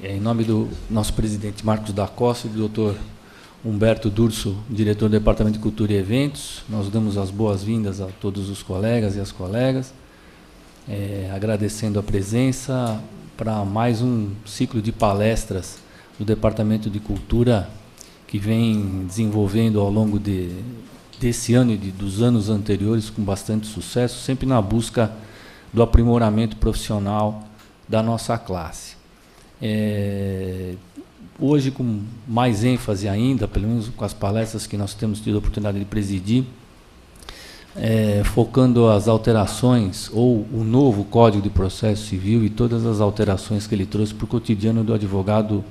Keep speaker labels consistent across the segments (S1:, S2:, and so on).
S1: Em nome do nosso presidente Marcos da Costa e do Dr. Humberto Durso, diretor do Departamento de Cultura e Eventos, nós damos as boas-vindas a todos os colegas e as colegas, agradecendo a presença para mais um ciclo de palestras do Departamento de Cultura que vem desenvolvendo ao longo desse ano e dos anos anteriores com bastante sucesso, sempre na busca do aprimoramento profissional da nossa classe. Hoje, com mais ênfase ainda, pelo menos com as palestras que nós temos tido a oportunidade de presidir, focando as alterações ou o novo Código de Processo Civil e todas as alterações que ele trouxe para o cotidiano do advogado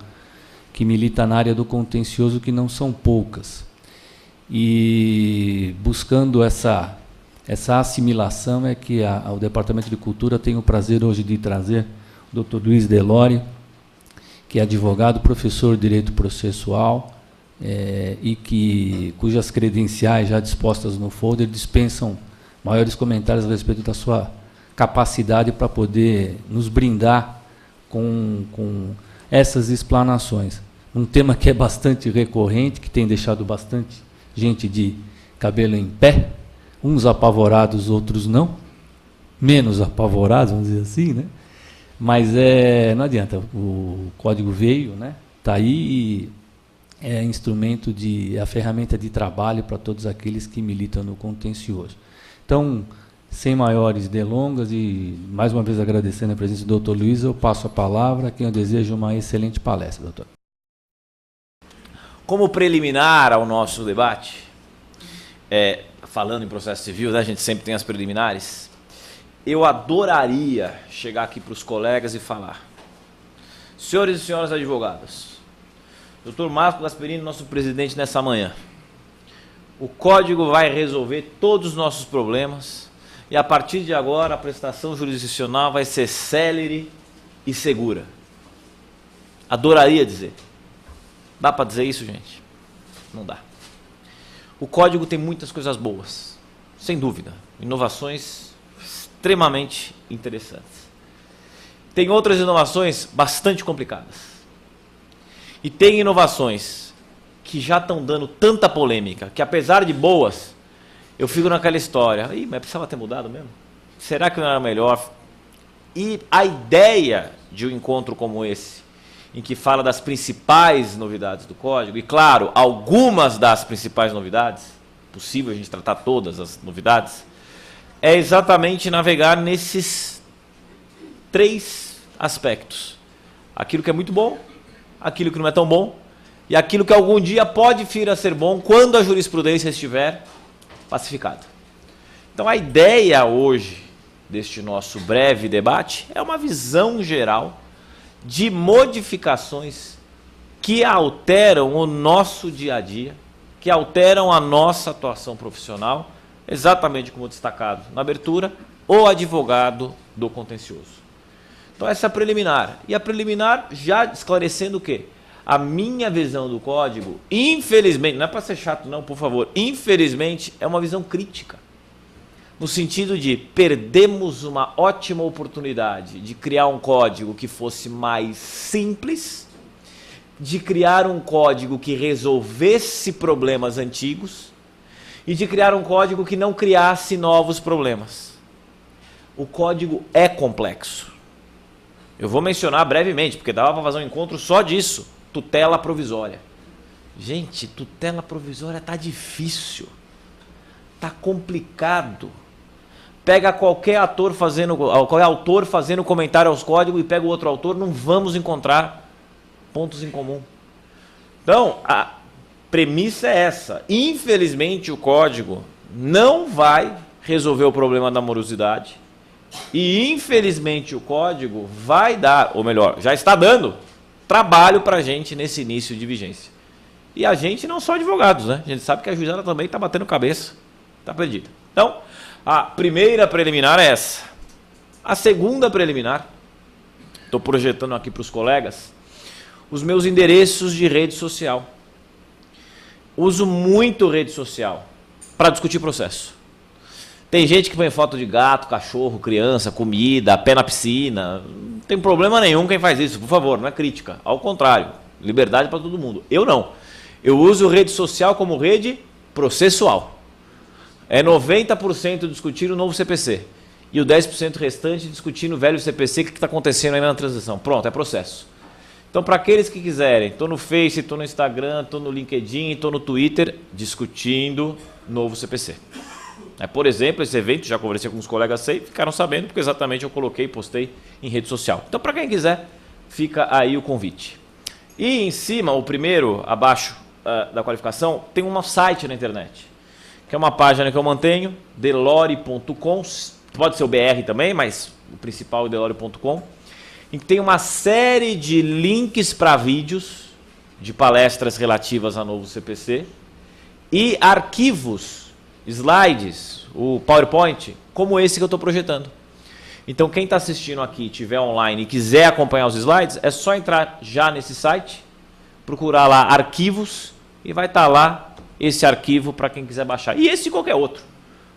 S1: que milita na área do contencioso, que não são poucas. E buscando essa assimilação é que o Departamento de Cultura tem o prazer hoje de trazer o Dr. Luiz Delori, que é advogado, professor de Direito Processual, e cujas credenciais já dispostas no folder dispensam maiores comentários a respeito da sua capacidade para poder nos brindar com essas explanações. Um tema que é bastante recorrente, que tem deixado bastante gente de cabelo em pé, uns apavorados, outros não, menos apavorados, vamos dizer assim, né? Mas não adianta, o código veio, né? Está aí e é instrumento a ferramenta de trabalho para todos aqueles que militam no contencioso. Então, sem maiores delongas e mais uma vez agradecendo a presença do Dr. Luiz, eu passo a palavra a quem eu desejo uma excelente palestra, doutor.
S2: Como preliminar ao nosso debate, falando em processo civil, né, a gente sempre tem as preliminares, eu adoraria chegar aqui para os colegas e falar: senhores e senhoras advogados, Dr. Marco Gasperini, nosso presidente nessa manhã, o código vai resolver todos os nossos problemas e a partir de agora a prestação jurisdicional vai ser célere e segura. Adoraria dizer. Dá para dizer isso, gente? Não dá. O código tem muitas coisas boas, sem dúvida, inovações extremamente interessantes. Tem outras inovações bastante complicadas. E tem inovações que já estão dando tanta polêmica, que apesar de boas, eu fico naquela história, mas precisava ter mudado mesmo? Será que não era melhor? E a ideia de um encontro como esse, em que fala das principais novidades do código, e claro, algumas das principais novidades, possível a gente tratar todas as novidades, é exatamente navegar nesses 3 aspectos. Aquilo que é muito bom, aquilo que não é tão bom, e aquilo que algum dia pode vir a ser bom quando a jurisprudência estiver pacificada. Então a ideia hoje deste nosso breve debate é uma visão geral de modificações que alteram o nosso dia a dia, que alteram a nossa atuação profissional, exatamente como destacado na abertura, o advogado do contencioso. Então essa é a preliminar. E a preliminar já esclarecendo o quê? A minha visão do código, infelizmente, não é para ser chato não, por favor, infelizmente é uma visão crítica. No sentido de perdemos uma ótima oportunidade de criar um código que fosse mais simples, de criar um código que resolvesse problemas antigos e de criar um código que não criasse novos problemas. O código é complexo. Eu vou mencionar brevemente, porque dava para fazer um encontro só disso. Tutela provisória. Gente, tutela provisória está difícil. Está complicado. Pega qualquer autor fazendo comentário aos códigos e pega o outro autor, não vamos encontrar pontos em comum. Então, a premissa é essa. Infelizmente, o código não vai resolver o problema da morosidade e, infelizmente, o código vai dar, ou melhor, já está dando trabalho para a gente nesse início de vigência. E a gente não só advogados, né? A gente sabe que a juizada também está batendo cabeça, está perdida. Então, a primeira preliminar é essa. A segunda preliminar, estou projetando aqui para os colegas, os meus endereços de rede social. Uso muito rede social para discutir processo. Tem gente que põe foto de gato, cachorro, criança, comida, pé na piscina. Não tem problema nenhum quem faz isso, por favor, não é crítica. Ao contrário, liberdade para todo mundo. Eu não. Eu uso rede social como rede processual. É 90% discutindo o novo CPC. E o 10% restante discutindo o velho CPC, o que está acontecendo aí na transição. Pronto, é processo. Então, para aqueles que quiserem, estou no Face, estou no Instagram, estou no LinkedIn, estou no Twitter, discutindo novo CPC. Por exemplo, esse evento, já conversei com os colegas aí, ficaram sabendo, porque exatamente eu coloquei e postei em rede social. Então, para quem quiser, fica aí o convite. E em cima, o primeiro, abaixo da qualificação, tem um site na internet, que é uma página que eu mantenho, delore.com, pode ser o BR também, mas o principal é delore.com, em que tem uma série de links para vídeos de palestras relativas a novo CPC e arquivos, slides, o PowerPoint, como esse que eu estou projetando. Então, quem está assistindo aqui, estiver online e quiser acompanhar os slides, é só entrar já nesse site, procurar lá arquivos e vai estar lá esse arquivo para quem quiser baixar. E esse e qualquer outro.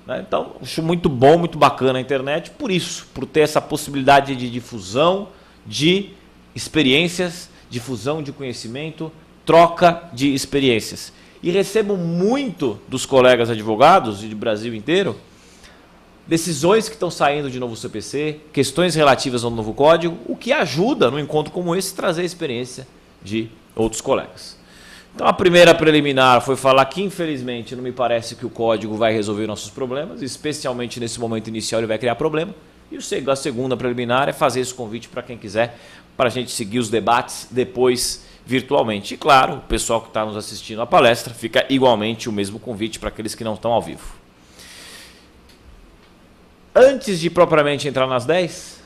S2: Né? Então, acho muito bom, muito bacana a internet por isso, por ter essa possibilidade de difusão de experiências, difusão de conhecimento, troca de experiências. E recebo muito dos colegas advogados e do Brasil inteiro decisões que estão saindo de novo CPC, questões relativas ao novo código, o que ajuda, num encontro como esse, trazer a experiência de outros colegas. Então, a primeira preliminar foi falar que, infelizmente, não me parece que o código vai resolver nossos problemas, especialmente nesse momento inicial ele vai criar problema. E a segunda preliminar é fazer esse convite para quem quiser, para a gente seguir os debates depois virtualmente. E, claro, o pessoal que está nos assistindo à palestra, fica igualmente o mesmo convite para aqueles que não estão ao vivo. Antes de propriamente entrar nas 10,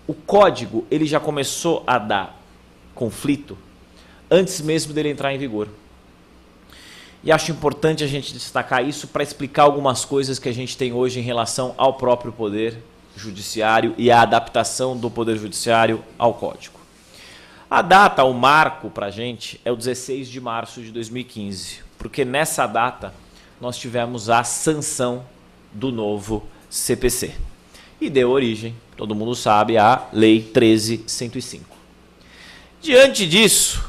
S2: o código ele já começou a dar conflito antes mesmo dele entrar em vigor. E acho importante a gente destacar isso para explicar algumas coisas que a gente tem hoje em relação ao próprio Poder Judiciário e a adaptação do Poder Judiciário ao código. A data, o marco para a gente é o 16 de março de 2015, porque nessa data nós tivemos a sanção do novo CPC. E deu origem, todo mundo sabe, à Lei 13.105. Diante disso,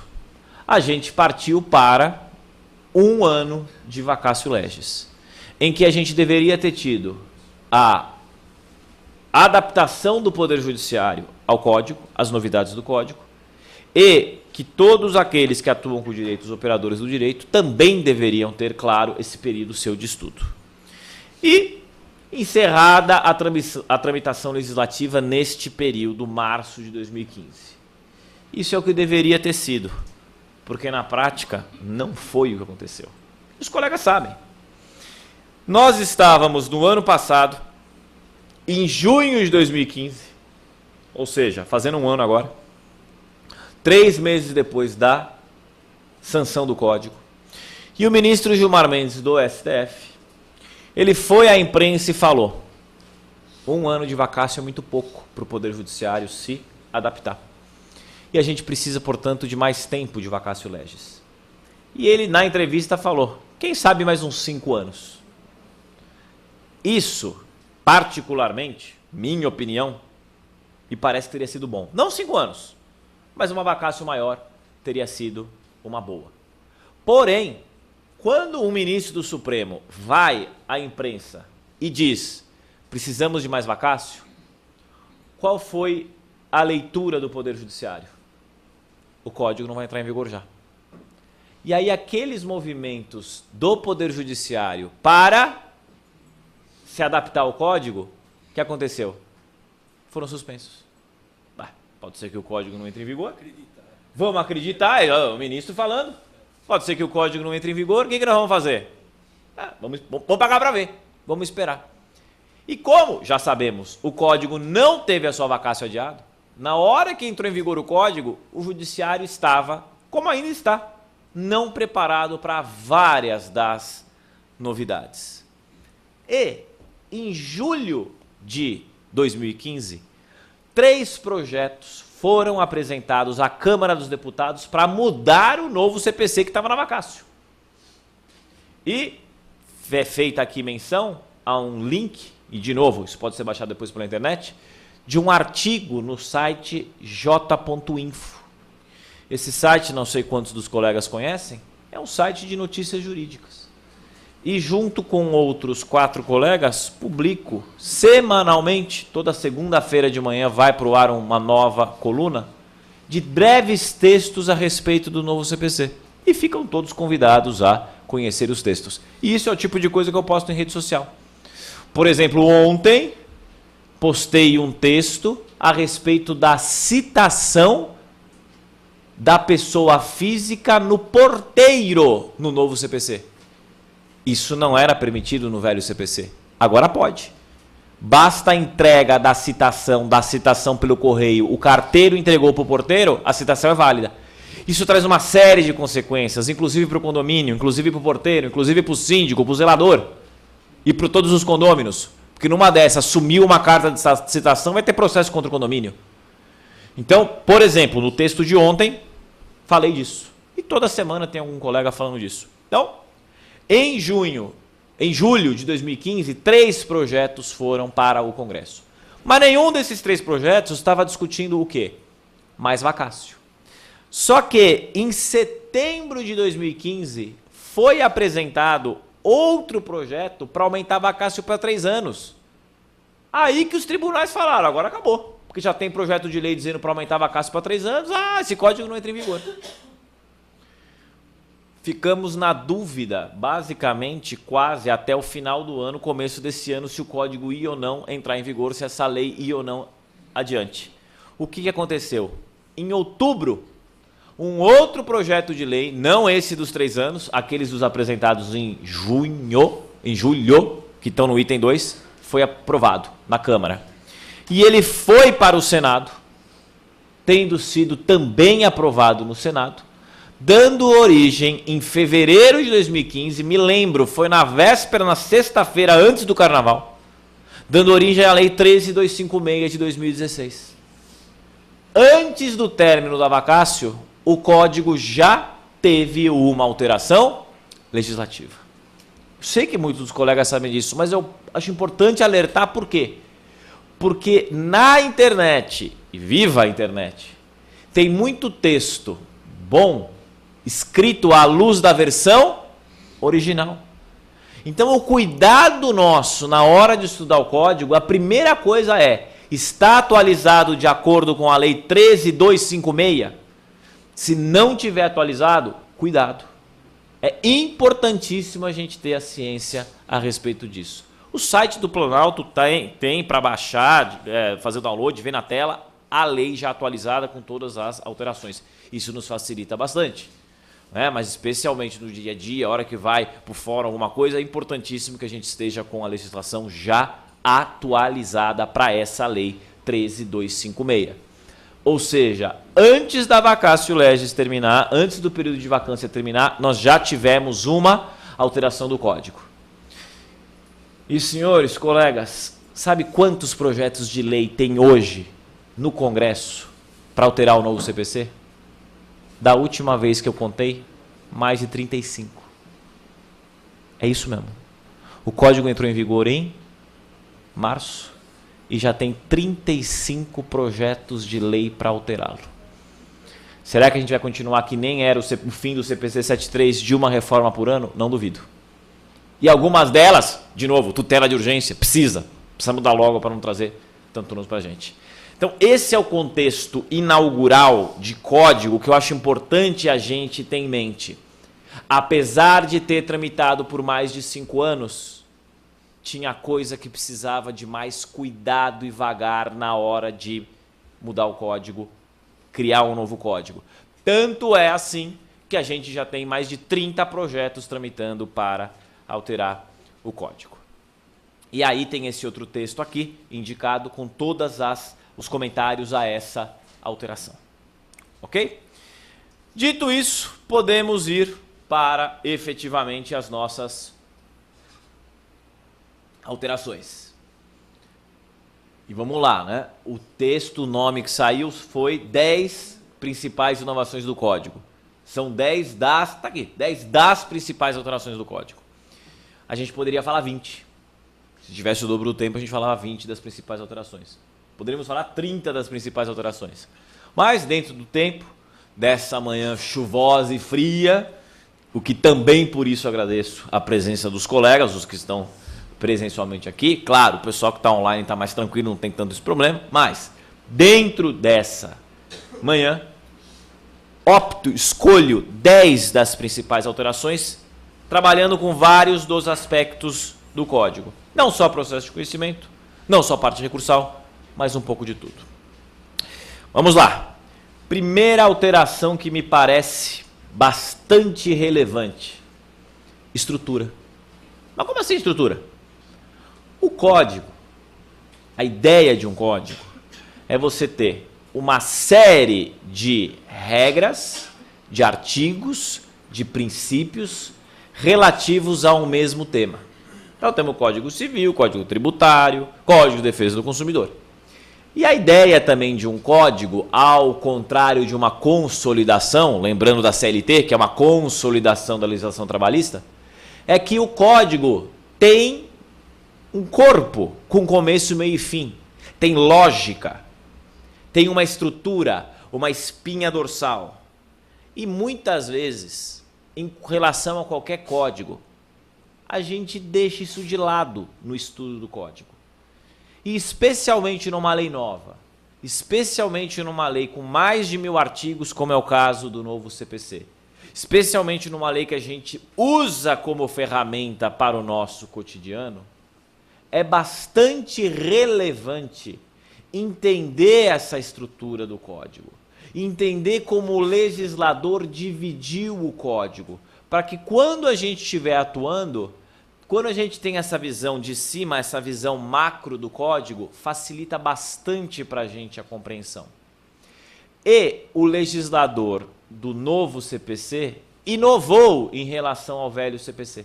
S2: a gente partiu para um ano de vacatio legis, em que a gente deveria ter tido a adaptação do Poder Judiciário ao Código, as novidades do Código, e que todos aqueles que atuam com o direito, os operadores do direito, também deveriam ter, claro, esse período seu de estudo. E encerrada a tramitação legislativa neste período, março de 2015. Isso é o que deveria ter sido, porque na prática não foi o que aconteceu. Os colegas sabem. Nós estávamos no ano passado, em junho de 2015, ou seja, fazendo um ano agora, 3 meses depois da sanção do Código, e o ministro Gilmar Mendes do STF, ele foi à imprensa e falou: um ano de vacácio é muito pouco para o Poder Judiciário se adaptar. E a gente precisa, portanto, de mais tempo de vacatio legis. E ele, na entrevista, falou: quem sabe mais uns 5 anos. Isso, particularmente, minha opinião, me parece que teria sido bom. Não 5 anos, mas uma vacácio maior teria sido uma boa. Porém, quando um ministro do Supremo vai à imprensa e diz: precisamos de mais vacácio, qual foi a leitura do Poder Judiciário? O Código não vai entrar em vigor já. E aí aqueles movimentos do Poder Judiciário para se adaptar ao Código, o que aconteceu? Foram suspensos. Pode ser que o Código não entre em vigor. Vamos acreditar, o ministro falando. Pode ser que o Código não entre em vigor. O que nós vamos fazer? Vamos pagar para ver. Vamos esperar. E como, já sabemos, o Código não teve a sua vacácio adiado, na hora que entrou em vigor o Código, o Judiciário estava, como ainda está, não preparado para várias das novidades. E, em julho de 2015, 3 projetos foram apresentados à Câmara dos Deputados para mudar o novo CPC que estava na vacácio. E, feita aqui menção a um link, e de novo, isso pode ser baixado depois pela internet, de um artigo no site j.info. Esse site, não sei quantos dos colegas conhecem, é um site de notícias jurídicas. E junto com outros 4 colegas, publico semanalmente, toda segunda-feira de manhã vai para o ar uma nova coluna, de breves textos a respeito do novo CPC. E ficam todos convidados a conhecer os textos. E isso é o tipo de coisa que eu posto em rede social. Por exemplo, ontem postei um texto a respeito da citação da pessoa física no porteiro no novo CPC. Isso não era permitido no velho CPC. Agora pode. Basta a entrega da citação pelo correio, o carteiro entregou para o porteiro, a citação é válida. Isso traz uma série de consequências, inclusive para o condomínio, inclusive para o porteiro, inclusive para o síndico, para o zelador e para todos os condôminos. Porque numa dessas, sumiu uma carta de citação, vai ter processo contra o condomínio. Então, por exemplo, no texto de ontem, falei disso. E toda semana tem algum colega falando disso. Então, em julho de 2015, 3 projetos foram para o Congresso. Mas nenhum desses 3 projetos estava discutindo o quê? Mais vacácio. Só que em setembro de 2015 foi apresentado outro projeto para aumentar vacácio para 3 anos. Aí que os tribunais falaram, agora acabou. Porque já tem projeto de lei dizendo para aumentar vacácio para 3 anos, esse código não entra em vigor. Ficamos na dúvida, basicamente, quase até o final do ano, começo desse ano, se o código ia ou não entrar em vigor, se essa lei ia ou não adiante. O que aconteceu? Em outubro, um outro projeto de lei, não esse dos 3 anos, aqueles dos apresentados em julho, que estão no item 2, foi aprovado na Câmara. E ele foi para o Senado, tendo sido também aprovado no Senado, dando origem em fevereiro de 2015, me lembro, foi na véspera, na sexta-feira antes do Carnaval, dando origem à Lei 13.256 de 2016. Antes do término da vacácio, o Código já teve uma alteração legislativa. Eu sei que muitos dos colegas sabem disso, mas eu acho importante alertar por quê? Porque na internet, e viva a internet, tem muito texto bom, escrito à luz da versão original. Então, o cuidado nosso na hora de estudar o código, a primeira coisa é, está atualizado de acordo com a Lei 13.256? Se não tiver atualizado, cuidado. É importantíssimo a gente ter a ciência a respeito disso. O site do Planalto tem para baixar, fazer o download, ver na tela, a lei já atualizada com todas as alterações. Isso nos facilita bastante. Mas especialmente no dia a dia, a hora que vai para o fórum alguma coisa, é importantíssimo que a gente esteja com a legislação já atualizada para essa lei 13.256. Ou seja, antes da vacácio legis terminar, antes do período de vacância terminar, nós já tivemos uma alteração do código. E senhores, colegas, sabe quantos projetos de lei tem hoje no Congresso para alterar o novo CPC? Da última vez que eu contei, mais de 35. É isso mesmo. O código entrou em vigor em março e já tem 35 projetos de lei para alterá-lo. Será que a gente vai continuar que nem era o fim do CPC 73 de uma reforma por ano? Não duvido. E algumas delas, de novo, tutela de urgência, precisa mudar logo para não trazer tanto ônus para a gente. Então, esse é o contexto inaugural de código que eu acho importante a gente ter em mente. Apesar de ter tramitado por mais de 5 anos, tinha coisa que precisava de mais cuidado e vagar na hora de mudar o código, criar um novo código. Tanto é assim que a gente já tem mais de 30 projetos tramitando para alterar o código. E aí tem esse outro texto aqui, indicado com todas os comentários a essa alteração. Ok? Dito isso, podemos ir para efetivamente as nossas alterações. E vamos lá, né? O texto, o nome que saiu foi 10 principais inovações do código. São 10 das, tá aqui, 10 das principais alterações do código. A gente poderia falar 20. Se tivesse o dobro do tempo, a gente falava 20 das principais alterações. Poderíamos falar 30 das principais alterações. Mas, dentro do tempo, dessa manhã chuvosa e fria, o que também por isso agradeço a presença dos colegas, os que estão presencialmente aqui. Claro, o pessoal que está online está mais tranquilo, não tem tanto esse problema, mas dentro dessa manhã, escolho 10 das principais alterações, trabalhando com vários dos aspectos do código. Não só processo de conhecimento, não só parte recursal, mas um pouco de tudo. Vamos lá. Primeira alteração que me parece bastante relevante. Estrutura. Mas como assim estrutura? O código, a ideia de um código, é você ter uma série de regras, de artigos, de princípios relativos a um mesmo tema. Então temos o Código Civil, Código Tributário, Código de Defesa do Consumidor. E a ideia também de um código, ao contrário de uma consolidação, lembrando da CLT, que é uma consolidação da legislação trabalhista, é que o código tem um corpo com começo, meio e fim. Tem lógica, tem uma estrutura, uma espinha dorsal. E muitas vezes, em relação a qualquer código, a gente deixa isso de lado no estudo do código. E especialmente numa lei nova, especialmente numa lei com mais de 1000 artigos, como é o caso do novo CPC, especialmente numa lei que a gente usa como ferramenta para o nosso cotidiano, é bastante relevante entender essa estrutura do código, entender como o legislador dividiu o código, para que quando a gente estiver atuando, quando a gente tem essa visão de cima, essa visão macro do código, facilita bastante para a gente a compreensão. E o legislador do novo CPC inovou em relação ao velho CPC.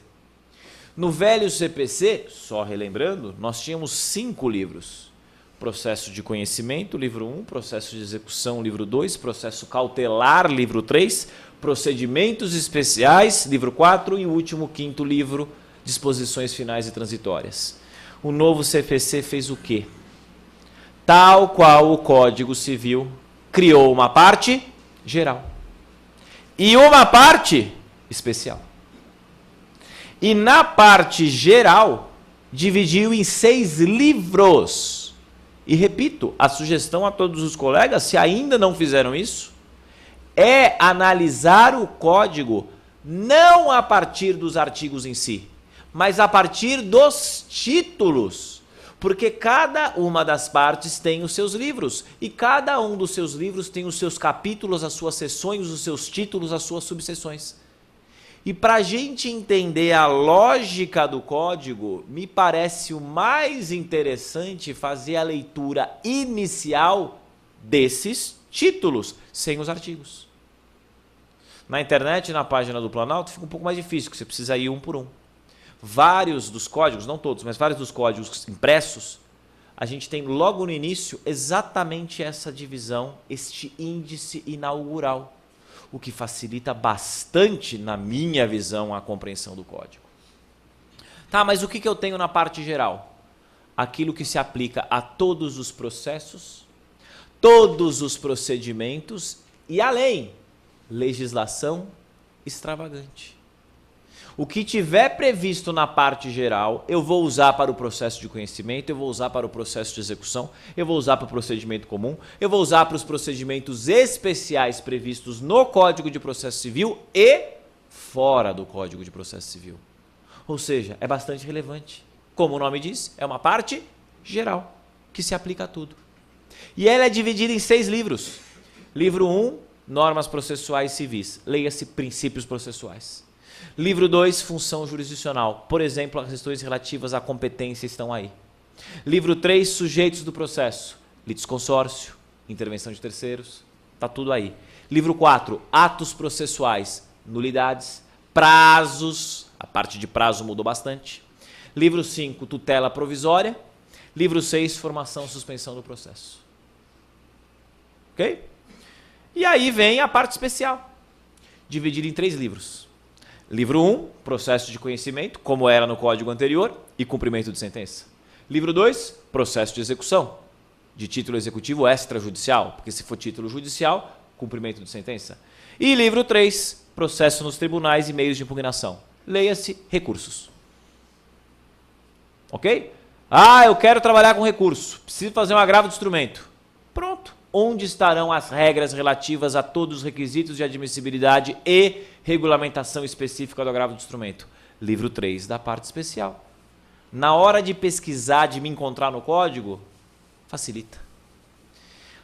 S2: No velho CPC, só relembrando, nós tínhamos 5 livros. Processo de conhecimento, livro 1, processo de execução, livro 2, processo cautelar, livro 3, procedimentos especiais, livro 4 e o último, 5º livro, disposições finais e transitórias. O novo CPC fez o quê? Tal qual o Código Civil, criou uma parte geral e uma parte especial. E na parte geral, dividiu em 6 livros. E repito, a sugestão a todos os colegas, se ainda não fizeram isso, é analisar o código não a partir dos artigos em si, mas a partir dos títulos. Porque cada uma das partes tem os seus livros, e cada um dos seus livros tem os seus capítulos, as suas seções, os seus títulos, as suas subseções. E para a gente entender a lógica do código, me parece o mais interessante fazer a leitura inicial desses títulos, sem os artigos. Na internet, na página do Planalto, fica um pouco mais difícil, porque você precisa ir um por um. Vários dos códigos, não todos, mas vários dos códigos impressos, a gente tem logo no início exatamente essa divisão, este índice inaugural, o que facilita bastante, na minha visão, a compreensão do código. Tá, mas o que eu tenho na parte geral? Aquilo que se aplica a todos os processos, todos os procedimentos e, além, legislação extravagante. O que tiver previsto na parte geral, eu vou usar para o processo de conhecimento, eu vou usar para o processo de execução, eu vou usar para o procedimento comum, eu vou usar para os procedimentos especiais previstos no Código de Processo Civil e fora do Código de Processo Civil. Ou seja, é bastante relevante. Como o nome diz, é uma parte geral, que se aplica a tudo. E ela é dividida em 6 livros. Livro 1, Normas Processuais Civis. Leia-se Princípios Processuais. Livro 2, Função Jurisdicional. Por exemplo, as questões relativas à competência estão aí. Livro 3, Sujeitos do Processo. Litisconsórcio, intervenção de terceiros, está tudo aí. Livro 4, Atos Processuais, nulidades, prazos, a parte de prazo mudou bastante. Livro 5, Tutela Provisória. Livro 6, Formação e Suspensão do Processo. Ok? E aí vem a parte especial, dividida em 3 livros. Livro 1, processo de conhecimento, como era no código anterior, e cumprimento de sentença. Livro 2, processo de execução, de título executivo extrajudicial, porque se for título judicial, cumprimento de sentença. E livro 3, processo nos tribunais e meios de impugnação. Leia-se recursos. Ok? Ah, eu quero trabalhar com recurso, preciso fazer um agravo de instrumento. Pronto. Onde estarão as regras relativas a todos os requisitos de admissibilidade e regulamentação específica do agravo de instrumento? Livro 3 da parte especial. Na hora de pesquisar, de me encontrar no código, facilita.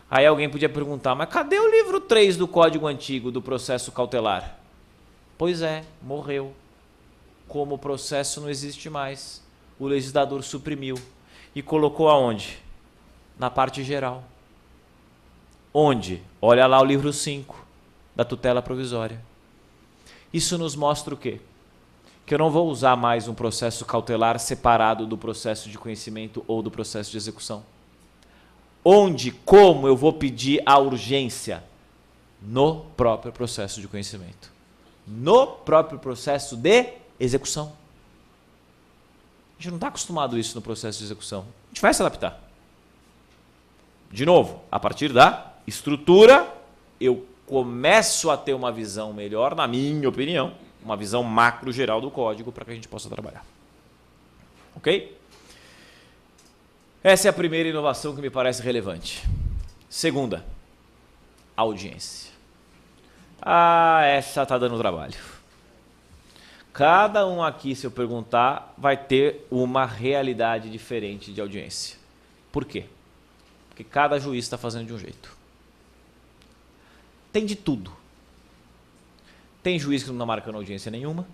S2: Aí alguém podia perguntar, mas cadê o livro 3 do Código Antigo, do processo cautelar? Pois é, morreu. Como o processo não existe mais, o legislador suprimiu e colocou aonde? Na parte geral. Onde? Olha lá o livro 5 da tutela provisória. Isso nos mostra o quê? Que eu não vou usar mais um processo cautelar separado do processo de conhecimento ou do processo de execução. Onde, como eu vou pedir a urgência? No próprio processo de conhecimento. No próprio processo de execução. A gente não está acostumado a isso no processo de execução. A gente vai se adaptar. De novo, a partir da estrutura, eu começo a ter uma visão melhor, na minha opinião, uma visão macro geral do código para que a gente possa trabalhar. Ok? Essa é a primeira inovação que me parece relevante. Segunda, audiência. Ah, essa está dando trabalho. Cada um aqui, se eu perguntar, vai ter uma realidade diferente de audiência. Por quê? Porque cada juiz está fazendo de um jeito. Tem de tudo. Tem juiz que não está marcando audiência nenhuma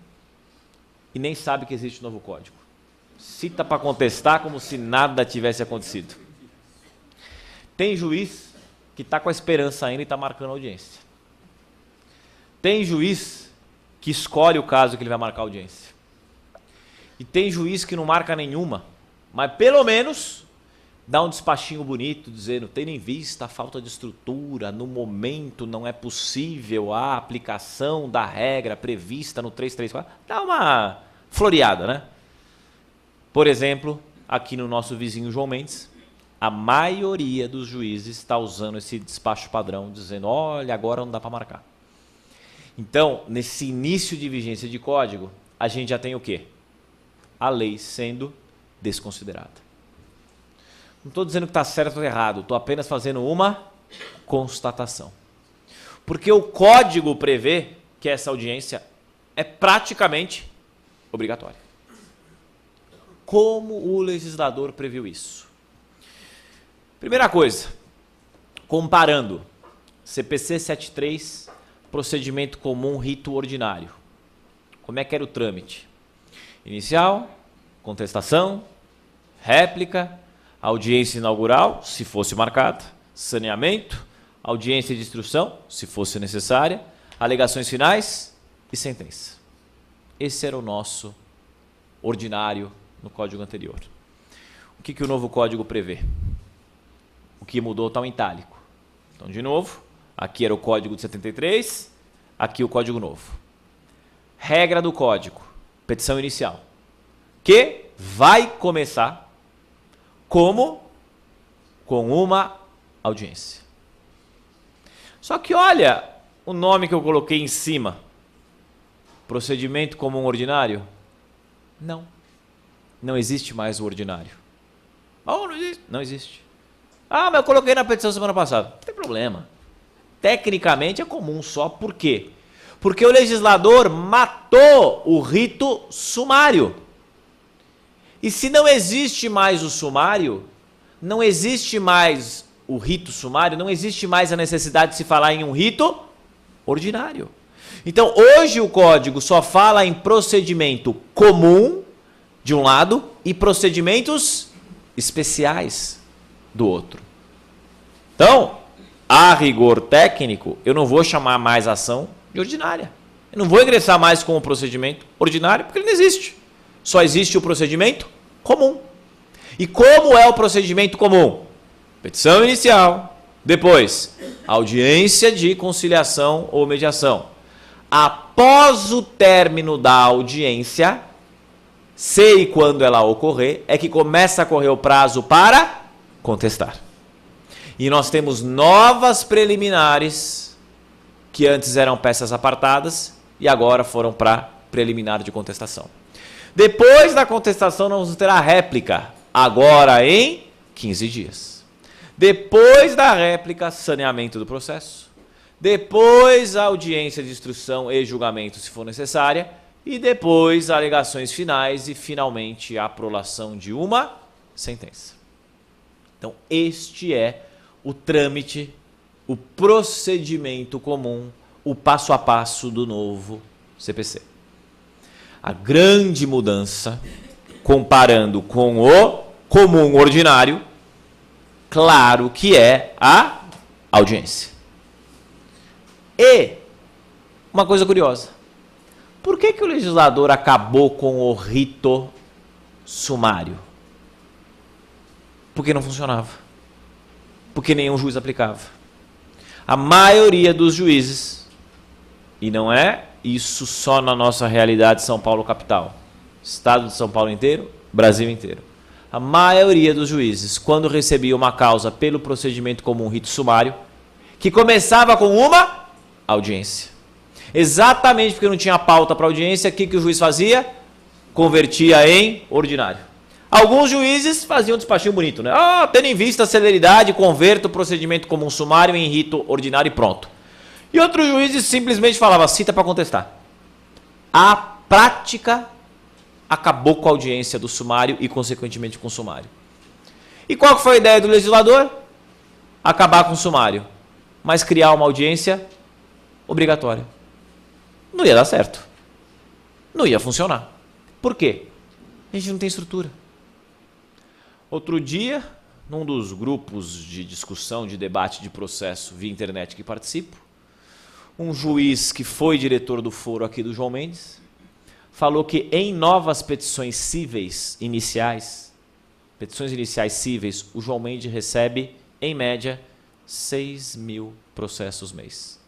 S2: e nem sabe que existe novo código. Cita para contestar como se nada tivesse acontecido. Tem juiz que está com a esperança ainda e está marcando audiência. Tem juiz que escolhe o caso que ele vai marcar audiência. E tem juiz que não marca nenhuma, mas pelo menos dá um despachinho bonito, dizendo, tendo em vista a falta de estrutura, no momento não é possível a aplicação da regra prevista no 334. Dá uma floreada, né? Por exemplo, aqui no nosso vizinho João Mendes, a maioria dos juízes está usando esse despacho padrão, dizendo, olha, agora não dá para marcar. Então, nesse início de vigência de código, a gente já tem o quê? A lei sendo desconsiderada. Não estou dizendo que está certo ou errado, estou apenas fazendo uma constatação. Porque o código prevê que essa audiência é praticamente obrigatória. Como o legislador previu isso? Primeira coisa, comparando CPC 73, procedimento comum, rito ordinário. Como é que era o trâmite? Inicial, contestação, réplica, audiência inaugural, se fosse marcada, saneamento, audiência de instrução, se fosse necessária, alegações finais e sentença. Esse era o nosso ordinário no código anterior. O que o novo código prevê? O que mudou está em itálico. Então, de novo, aqui era o código de 73, aqui o código novo. Regra do código, petição inicial, que vai começar como? Com uma audiência. Só que olha o nome que eu coloquei em cima. Procedimento comum ordinário? Não. Não existe mais o ordinário. Oh, não existe? Não existe. Ah, mas eu coloquei na petição semana passada. Não tem problema. Tecnicamente é comum só. Por quê? Porque o legislador matou o rito sumário. E se não existe mais o sumário, não existe mais o rito sumário, não existe mais a necessidade de se falar em um rito ordinário. Então, hoje o código só fala em procedimento comum, de um lado, e procedimentos especiais do outro. Então, a rigor técnico, eu não vou chamar mais ação de ordinária. Eu não vou ingressar mais com o procedimento ordinário, porque ele não existe. Só existe o procedimento comum. E como é o procedimento comum? Petição inicial, depois audiência de conciliação ou mediação. Após o término da audiência, sei quando ela ocorrer, é que começa a correr o prazo para contestar. E nós temos novas preliminares que antes eram peças apartadas e agora foram para preliminar de contestação. Depois da contestação, nós vamos ter a réplica, agora em 15 dias. Depois da réplica, saneamento do processo. Depois, a audiência de instrução e julgamento, se for necessária. E depois, alegações finais e, finalmente, a prolação de uma sentença. Então, este é o trâmite, o procedimento comum, o passo a passo do novo CPC. A grande mudança, comparando com o comum ordinário, claro que é a audiência. E uma coisa curiosa, por que o legislador acabou com o rito sumário? Porque não funcionava. Porque nenhum juiz aplicava. A maioria dos juízes, e não é isso só na nossa realidade São Paulo capital, estado de São Paulo inteiro, Brasil inteiro. A maioria dos juízes, quando recebia uma causa pelo procedimento comum rito sumário, que começava com uma audiência. Exatamente porque não tinha pauta para audiência, o que o juiz fazia? Convertia em ordinário. Alguns juízes faziam um despachinho bonito, né? Tendo em vista a celeridade, converta o procedimento comum sumário em rito ordinário e pronto. E outros juízes simplesmente falavam, cita para contestar. A prática acabou com a audiência do sumário e, consequentemente, com o sumário. E qual foi a ideia do legislador? Acabar com o sumário, mas criar uma audiência obrigatória. Não ia dar certo. Não ia funcionar. Por quê? A gente não tem estrutura. Outro dia, num dos grupos de discussão, de debate, de processo via internet que participo, um juiz que foi diretor do foro aqui do João Mendes, falou que em novas petições cíveis iniciais, o João Mendes recebe, em média, 6.000 processos mês.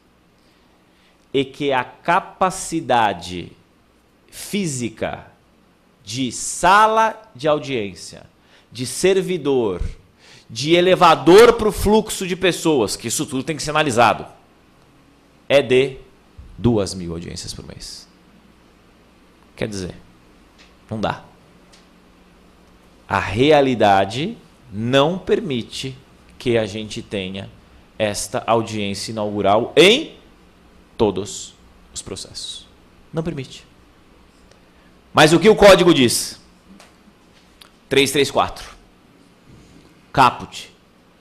S2: E que a capacidade física de sala de audiência, de servidor, de elevador para o fluxo de pessoas, que isso tudo tem que ser analisado, é de 2.000 audiências por mês. Quer dizer, não dá. A realidade não permite que a gente tenha esta audiência inaugural em todos os processos. Não permite. Mas o que o código diz? 334. Caput.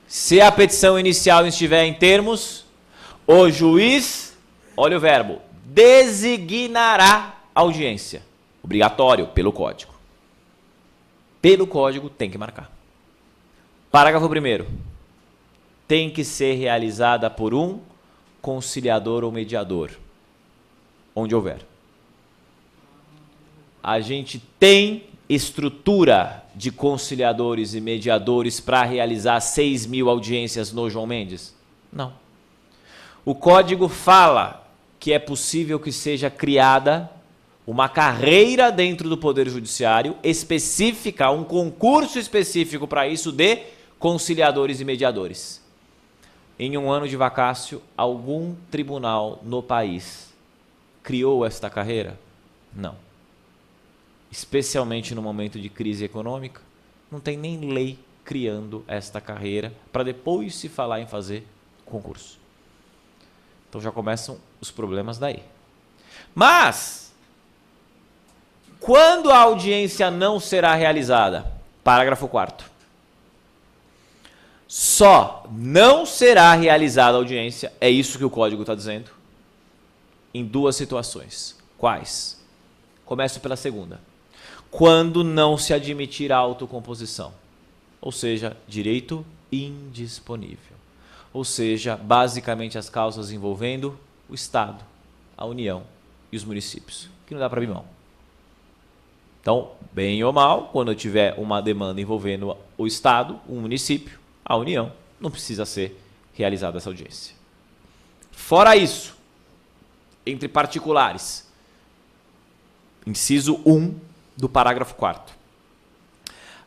S2: Se a petição inicial estiver em termos, o juiz, olha o verbo, designará audiência. Obrigatório pelo código. Pelo código tem que marcar. Parágrafo 1º. Tem que ser realizada por um conciliador ou mediador, onde houver. A gente tem estrutura de conciliadores e mediadores para realizar 6.000 audiências no João Mendes? Não. O código fala que é possível que seja criada uma carreira dentro do Poder Judiciário específica, um concurso específico para isso de conciliadores e mediadores. Em um ano de vacácio, algum tribunal no país criou esta carreira? Não. Especialmente no momento de crise econômica, não tem nem lei criando esta carreira para depois se falar em fazer concurso. Então já começam os problemas daí. Mas, quando a audiência não será realizada? Parágrafo 4º. Só não será realizada a audiência, é isso que o código está dizendo, em duas situações. Quais? Começo pela segunda. Quando não se admitir a autocomposição, ou seja, direito indisponível. Ou seja, basicamente as causas envolvendo o Estado, a União e os municípios, que não dá para abrir mão. Então, bem ou mal, quando eu tiver uma demanda envolvendo o Estado, um município, a União, não precisa ser realizada essa audiência. Fora isso, entre particulares, inciso 1, do parágrafo 4º.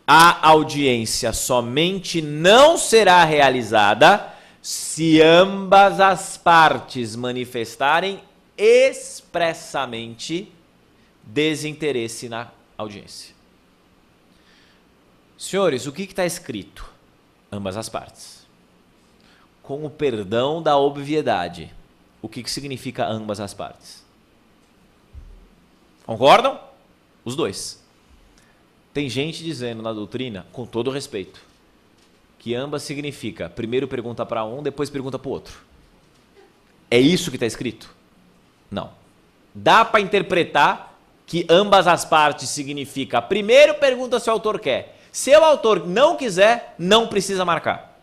S2: A audiência somente não será realizada se ambas as partes manifestarem expressamente desinteresse na audiência. Senhores, o que está escrito? Ambas as partes. Com o perdão da obviedade, o que significa ambas as partes? Concordam? Os dois. Tem gente dizendo na doutrina, com todo respeito, que ambas significa primeiro pergunta para um, depois pergunta para o outro. É isso que está escrito? Não. Dá para interpretar que ambas as partes significa primeiro pergunta se o autor quer. Se o autor não quiser, não precisa marcar.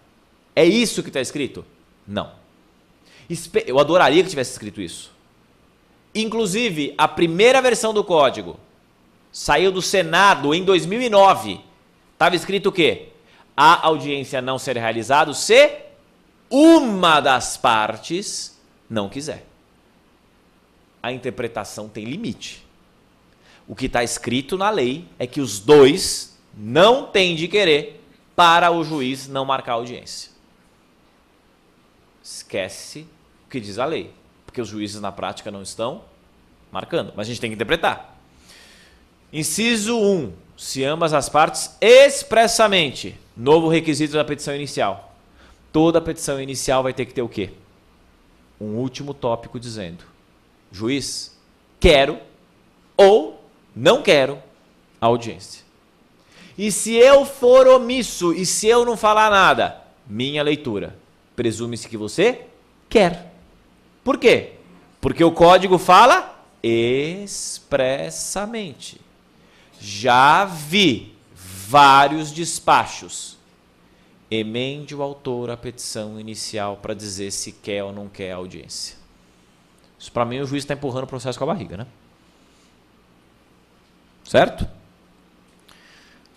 S2: É isso que está escrito? Não. Eu adoraria que tivesse escrito isso. Inclusive, a primeira versão do código saiu do Senado em 2009. Estava escrito o quê? A audiência não será realizada se uma das partes não quiser. A interpretação tem limite. O que está escrito na lei é que os dois não têm de querer para o juiz não marcar a audiência. Esquece o que diz a lei, porque os juízes na prática não estão marcando, mas a gente tem que interpretar. Inciso 1. Se ambas as partes expressamente, novo requisito da petição inicial. Toda petição inicial vai ter que ter o quê? Um último tópico dizendo: juiz, quero ou não quero a audiência. E se eu for omisso e se eu não falar nada, minha leitura, presume-se que você quer. Por quê? Porque o código fala expressamente. Já vi vários despachos. Emende o autor a petição inicial para dizer se quer ou não quer a audiência. Isso para mim o juiz está empurrando o processo com a barriga, né? Certo?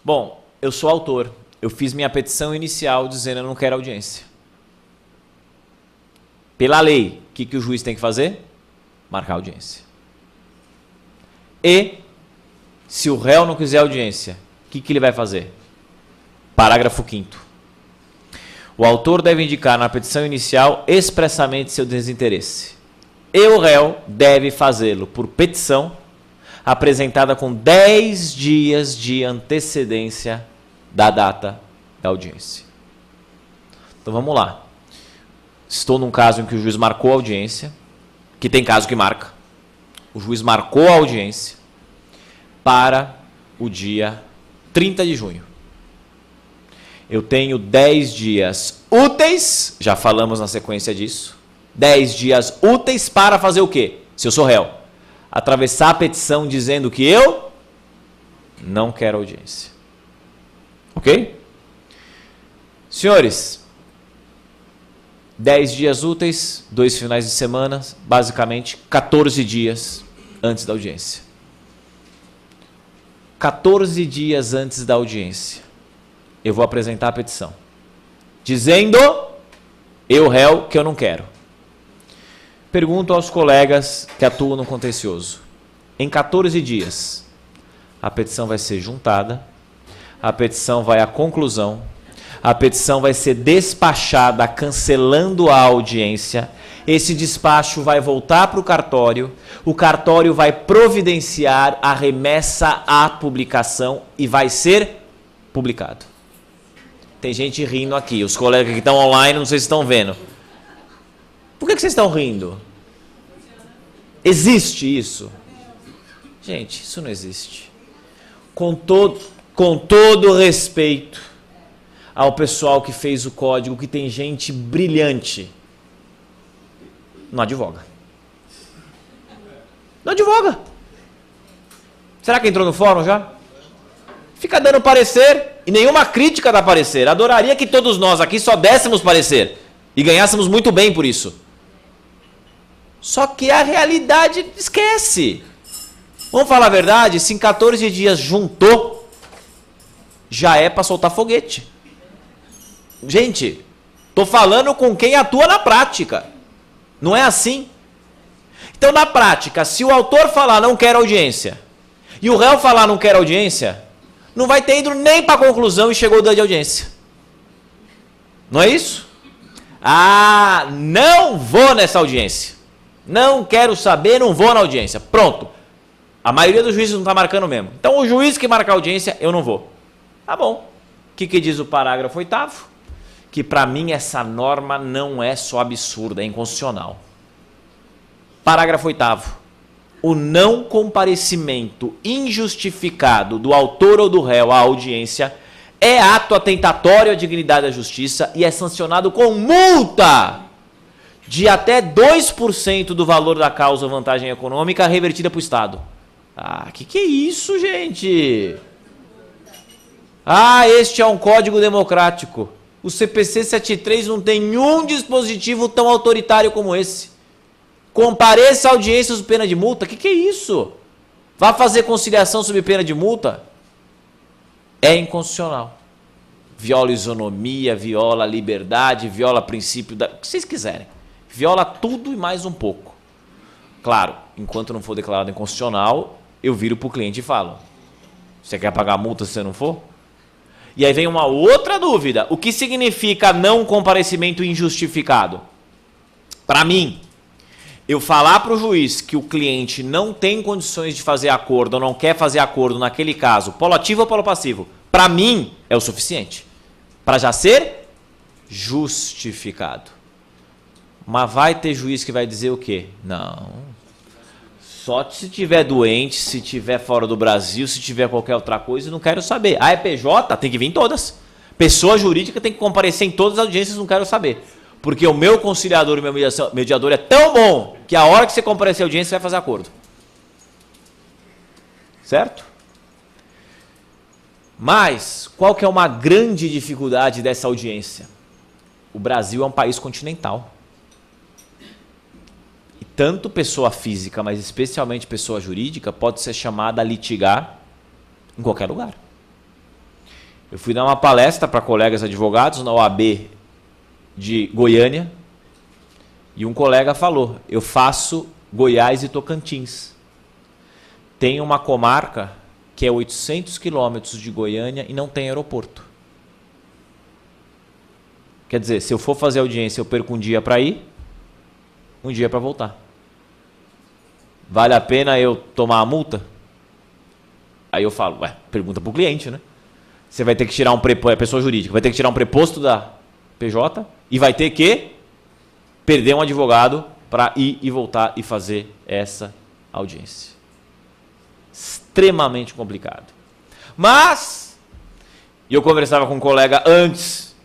S2: Bom, eu sou autor. Eu fiz minha petição inicial dizendo eu não quero audiência. Pela lei, o que o juiz tem que fazer? Marcar a audiência. E, se o réu não quiser audiência, o que ele vai fazer? Parágrafo 5º. O autor deve indicar na petição inicial expressamente seu desinteresse. E o réu deve fazê-lo por petição apresentada com 10 dias de antecedência da data da audiência. Então vamos lá. Estou num caso em que o juiz marcou a audiência, que tem caso que marca. O juiz marcou a audiência para o dia 30 de junho. Eu tenho 10 dias úteis, já falamos na sequência disso, 10 dias úteis para fazer o quê? Se eu sou réu, atravessar a petição dizendo que eu não quero audiência. Ok? Senhores, 10 dias úteis, 2 finais de semana, basicamente 14 dias antes da audiência. 14 dias antes da audiência, eu vou apresentar a petição, dizendo, eu réu, que eu não quero. Pergunto aos colegas que atuam no contencioso. Em 14 dias, a petição vai ser juntada, a petição vai à conclusão, a petição vai ser despachada cancelando a audiência, esse despacho vai voltar para o cartório vai providenciar a remessa à publicação e vai ser publicado. Tem gente rindo aqui, os colegas que estão online, não sei se estão vendo. Por que vocês estão rindo? Existe isso? Gente, isso não existe. Com todo respeito ao pessoal que fez o código, que tem gente brilhante, não advoga. Não advoga. Será que entrou no fórum já? Fica dando parecer e nenhuma crítica dá parecer. Adoraria que todos nós aqui só dessemos parecer e ganhássemos muito bem por isso. Só que a realidade esquece. Vamos falar a verdade, se em 14 dias juntou, já é para soltar foguete. Gente, tô falando com quem atua na prática. Não é assim? Então, na prática, se o autor falar não quero audiência e o réu falar não quer audiência, não vai ter ido nem para a conclusão e chegou o dia de audiência. Não é isso? Ah, não vou nessa audiência. Não quero saber, não vou na audiência. Pronto. A maioria dos juízes não está marcando mesmo. Então o juiz que marca a audiência, eu não vou. Tá bom. O que diz o parágrafo 8º? Que para mim essa norma não é só absurda, é inconstitucional. Parágrafo 8º. O não comparecimento injustificado do autor ou do réu à audiência é ato atentatório à dignidade da justiça e é sancionado com multa de até 2% do valor da causa ou vantagem econômica revertida para o Estado. Ah, que é isso, gente? Ah, este é um código democrático. O CPC 73 não tem nenhum dispositivo tão autoritário como esse. Compareça à audiência sob pena de multa. Que é isso? Vá fazer conciliação sob pena de multa? É inconstitucional. Viola isonomia, viola liberdade, viola princípio da... o que vocês quiserem. Viola tudo e mais um pouco. Claro, enquanto não for declarado inconstitucional, eu viro para o cliente e falo: você quer pagar a multa se você não for? E aí vem uma outra dúvida. O que significa não comparecimento injustificado? Para mim, eu falar para o juiz que o cliente não tem condições de fazer acordo ou não quer fazer acordo naquele caso, polo ativo ou polo passivo, para mim é o suficiente para já ser justificado. Mas vai ter juiz que vai dizer o quê? Não. Só se tiver doente, se tiver fora do Brasil, se tiver qualquer outra coisa, eu não quero saber. A EPJ tem que vir em todas. Pessoa jurídica tem que comparecer em todas as audiências, não quero saber. Porque o meu conciliador e o meu mediador é tão bom que a hora que você comparecer à audiência, você vai fazer acordo. Certo? Mas, qual que é uma grande dificuldade dessa audiência? O Brasil é um país continental. E tanto pessoa física, mas especialmente pessoa jurídica, pode ser chamada a litigar em qualquer lugar. Eu fui dar uma palestra para colegas advogados na OAB de Goiânia, e um colega falou: eu faço Goiás e Tocantins. Tem uma comarca que é 800 quilômetros de Goiânia e não tem aeroporto. Quer dizer, se eu for fazer audiência, eu perco um dia para ir, um dia para voltar. Vale a pena eu tomar a multa? Aí eu falo, pergunta para o cliente, né? Você vai ter que tirar pessoa jurídica, vai ter que tirar um preposto da PJ e vai ter que perder um advogado para ir e voltar e fazer essa audiência. Extremamente complicado. Mas, eu conversava com um colega antes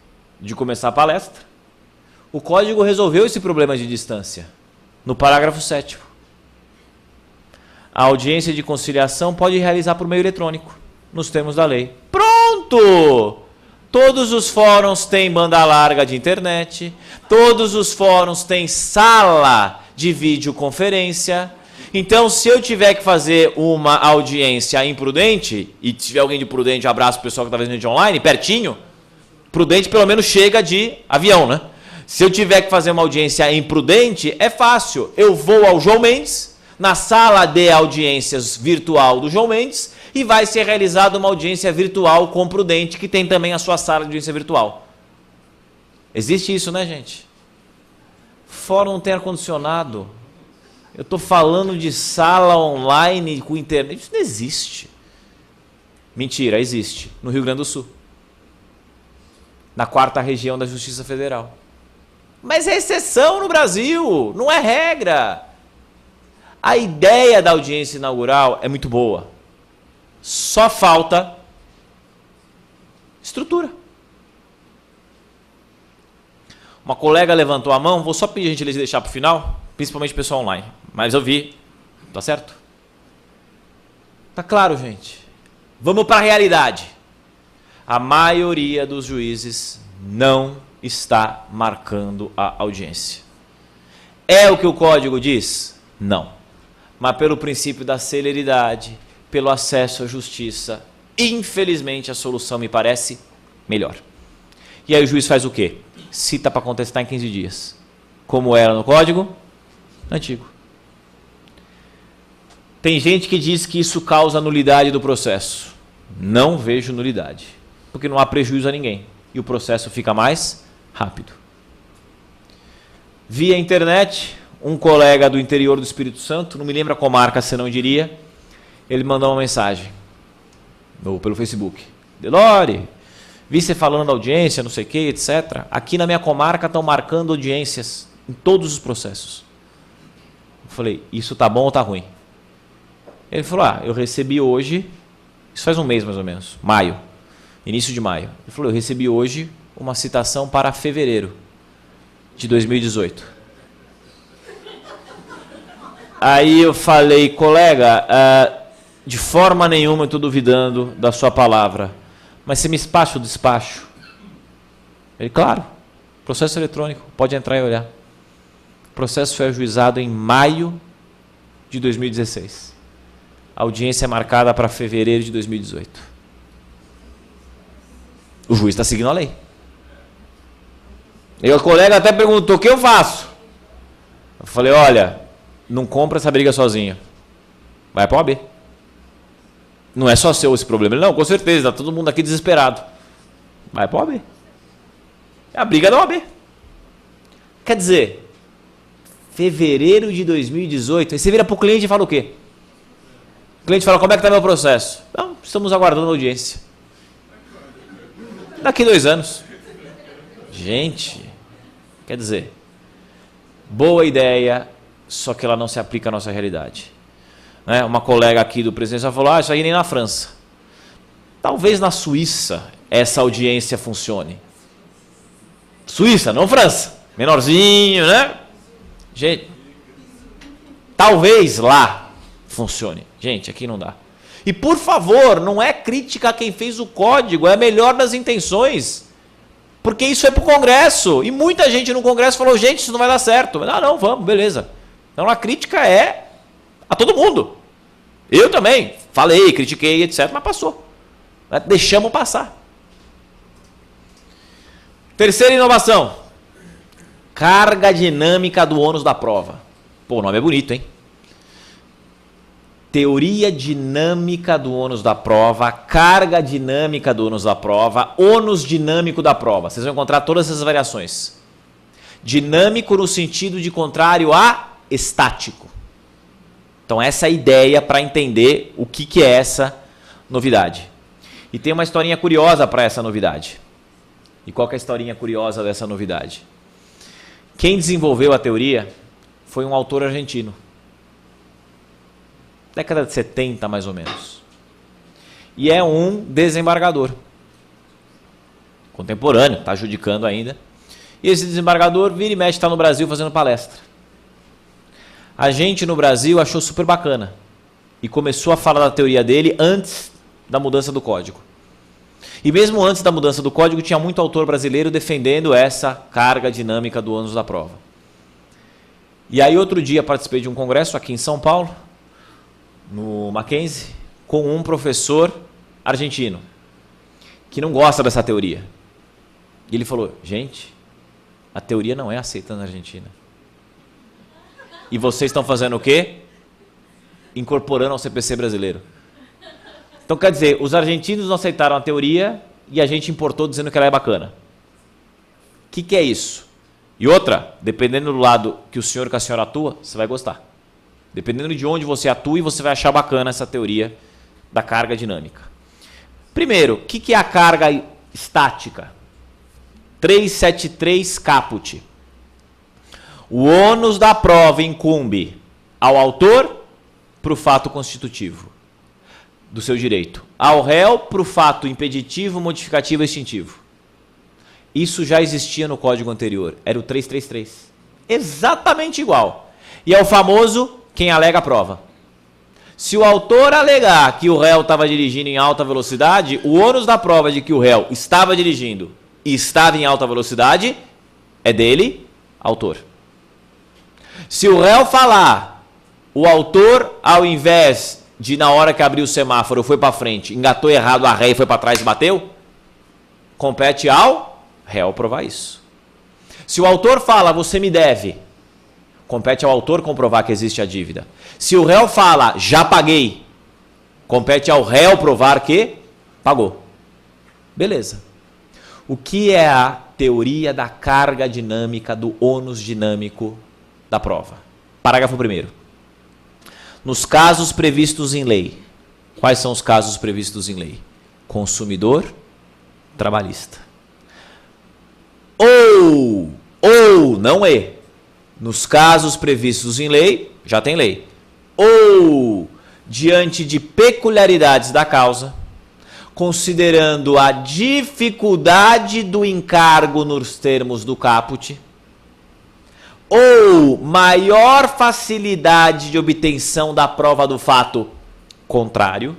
S2: de começar a palestra, o código resolveu esse problema de distância. No parágrafo 7º. A audiência de conciliação pode realizar por meio eletrônico, nos termos da lei. Pronto! Todos os fóruns têm banda larga de internet, todos os fóruns têm sala de videoconferência. Então, se eu tiver que fazer uma audiência imprudente, e se tiver alguém de prudente, um abraço para o pessoal que está vendo de online, pertinho, prudente pelo menos chega de avião, né? Se eu tiver que fazer uma audiência imprudente, é fácil. Eu vou ao João Mendes, na sala de audiências virtual do João Mendes, e vai ser realizada uma audiência virtual com prudente, que tem também a sua sala de audiência virtual. Existe isso, né, gente? Fórum não tem ar-condicionado. Eu estou falando de sala online com internet. Isso não existe. Mentira, existe. No Rio Grande do Sul. Na 4ª região da Justiça Federal. Mas é exceção no Brasil, não é regra. A ideia da audiência inaugural é muito boa. Só falta estrutura. Uma colega levantou a mão, vou só pedir a gentileza de deixar para o final, principalmente o pessoal online. Mas eu vi, tá certo? Tá claro, gente. Vamos para a realidade. A maioria dos juízes não está marcando a audiência. É o que o código diz? Não. Mas pelo princípio da celeridade, pelo acesso à justiça, infelizmente a solução me parece melhor. E aí o juiz faz o quê? Cita para contestar em 15 dias. Como era no código antigo. Tem gente que diz que isso causa nulidade do processo. Não vejo nulidade, porque não há prejuízo a ninguém e o processo fica mais rápido. Via internet, um colega do interior do Espírito Santo, não me lembro a comarca, se não diria, ele mandou uma mensagem pelo Facebook. Delori, vi você falando da audiência, não sei o que, etc. Aqui na minha comarca estão marcando audiências em todos os processos. Eu falei, isso tá bom ou tá ruim? Ele falou, eu recebi hoje, isso faz um mês mais ou menos, maio, início de maio. Ele falou, eu recebi hoje uma citação para fevereiro de 2018. Aí eu falei, colega, de forma nenhuma eu estou duvidando da sua palavra, mas você me despacha o despacho? Ele, claro, processo eletrônico, pode entrar e olhar. O processo foi ajuizado em maio de 2016. A audiência é marcada para fevereiro de 2018. O juiz está seguindo a lei. E o colega até perguntou, o que eu faço? Eu falei, olha, não compra essa briga sozinho. Vai para a OAB. Não é só seu esse problema. Ele, não, com certeza, está todo mundo aqui desesperado. Vai para a OAB. É a briga da OAB. Quer dizer, fevereiro de 2018, aí você vira para o cliente e fala o quê? O cliente fala, como é que está meu processo? Não, estamos aguardando a audiência. Daqui 2 anos. Gente, quer dizer, boa ideia, só que ela não se aplica à nossa realidade. Né? Uma colega aqui do presidente falou, isso aí nem na França. Talvez na Suíça essa audiência funcione. Suíça, não França. Menorzinho, né? Gente, talvez lá funcione. Gente, aqui não dá. E por favor, não é crítica a quem fez o código, é a melhor das intenções. Porque isso é para o Congresso. E muita gente no Congresso falou, gente, isso não vai dar certo. Não, vamos, beleza. Então a crítica é a todo mundo. Eu também falei, critiquei, etc. Mas passou. Deixamos passar. Terceira inovação. Carga dinâmica do ônus da prova. Pô, o nome é bonito, hein? Teoria dinâmica do ônus da prova, carga dinâmica do ônus da prova, ônus dinâmico da prova. Vocês vão encontrar todas essas variações. Dinâmico no sentido de contrário a estático. Então essa é a ideia para entender o que é essa novidade. E tem uma historinha curiosa para essa novidade. E qual que é a historinha curiosa dessa novidade? Quem desenvolveu a teoria foi um autor argentino. Década de 70, mais ou menos. E é um desembargador. Contemporâneo, está adjudicando ainda. E esse desembargador vira e mexe, está no Brasil fazendo palestra. A gente no Brasil achou super bacana. E começou a falar da teoria dele antes da mudança do código. E mesmo antes da mudança do código, tinha muito autor brasileiro defendendo essa carga dinâmica do ônus da prova. E aí outro dia participei de um congresso aqui em São Paulo, no Mackenzie, com um professor argentino, que não gosta dessa teoria. E ele falou, gente, a teoria não é aceita na Argentina. E vocês estão fazendo o quê? Incorporando ao CPC brasileiro. Então quer dizer, os argentinos não aceitaram a teoria e a gente importou dizendo que ela é bacana. O que é isso? E outra, dependendo do lado que o senhor e que a senhora atua, você vai gostar. Dependendo de onde você atua, você vai achar bacana essa teoria da carga dinâmica. Primeiro, o que é a carga estática? 373 caput. O ônus da prova incumbe ao autor para o fato constitutivo do seu direito, ao réu para o fato impeditivo, modificativo e extintivo. Isso já existia no código anterior, era o 333. Exatamente igual. E é o famoso quem alega a prova. Se o autor alegar que o réu estava dirigindo em alta velocidade, o ônus da prova de que o réu estava dirigindo e estava em alta velocidade é dele, autor. Se o réu falar, o autor, ao invés de na hora que abriu o semáforo foi para frente, engatou errado a ré e foi para trás e bateu, compete ao réu provar isso. Se o autor fala, você me deve, compete ao autor comprovar que existe a dívida. Se o réu fala, já paguei, compete ao réu provar que pagou. Beleza. O que é a teoria da carga dinâmica, do ônus dinâmico da prova? Parágrafo 1º. Nos casos previstos em lei. Quais são os casos previstos em lei? Consumidor, trabalhista. Ou, não é. Nos casos previstos em lei, já tem lei. Ou, diante de peculiaridades da causa, considerando a dificuldade do encargo nos termos do caput, ou maior facilidade de obtenção da prova do fato contrário,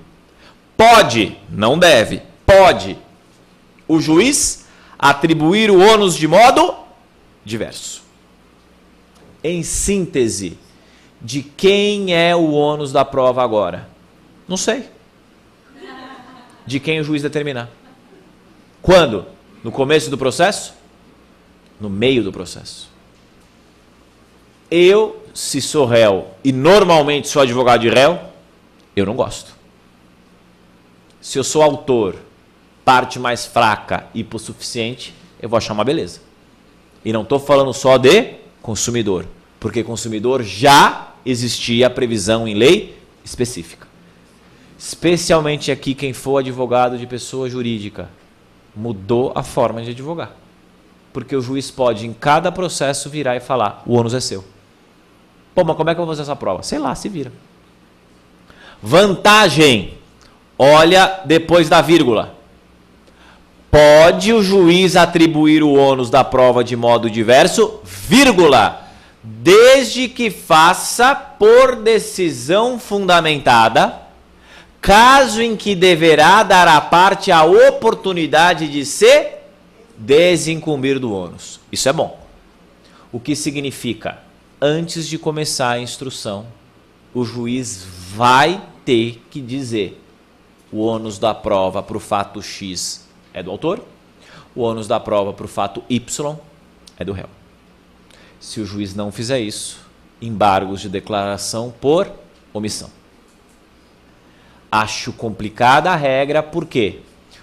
S2: pode, não deve, pode o juiz atribuir o ônus de modo diverso. Em síntese, de quem é o ônus da prova agora? Não sei. De quem o juiz determinar. Quando? No começo do processo? No meio do processo. Eu, se sou réu e normalmente sou advogado de réu, eu não gosto. Se eu sou autor, parte mais fraca e hipossuficiente, eu vou achar uma beleza. E não estou falando só de consumidor, porque consumidor já existia a previsão em lei específica. Especialmente aqui quem for advogado de pessoa jurídica, mudou a forma de advogar. Porque o juiz pode em cada processo virar e falar, o ônus é seu. Pô, mas como é que eu vou fazer essa prova? Sei lá, se vira. Vantagem, olha depois da vírgula. Pode o juiz atribuir o ônus da prova de modo diverso, vírgula, desde que faça por decisão fundamentada, caso em que deverá dar à parte a oportunidade de se desincumbir do ônus. Isso é bom. O que significa? Antes de começar a instrução, o juiz vai ter que dizer o ônus da prova para o fato X é do autor, o ônus da prova para o fato Y é do réu. Se o juiz não fizer isso, embargos de declaração por omissão. Acho complicada a regra, por quê?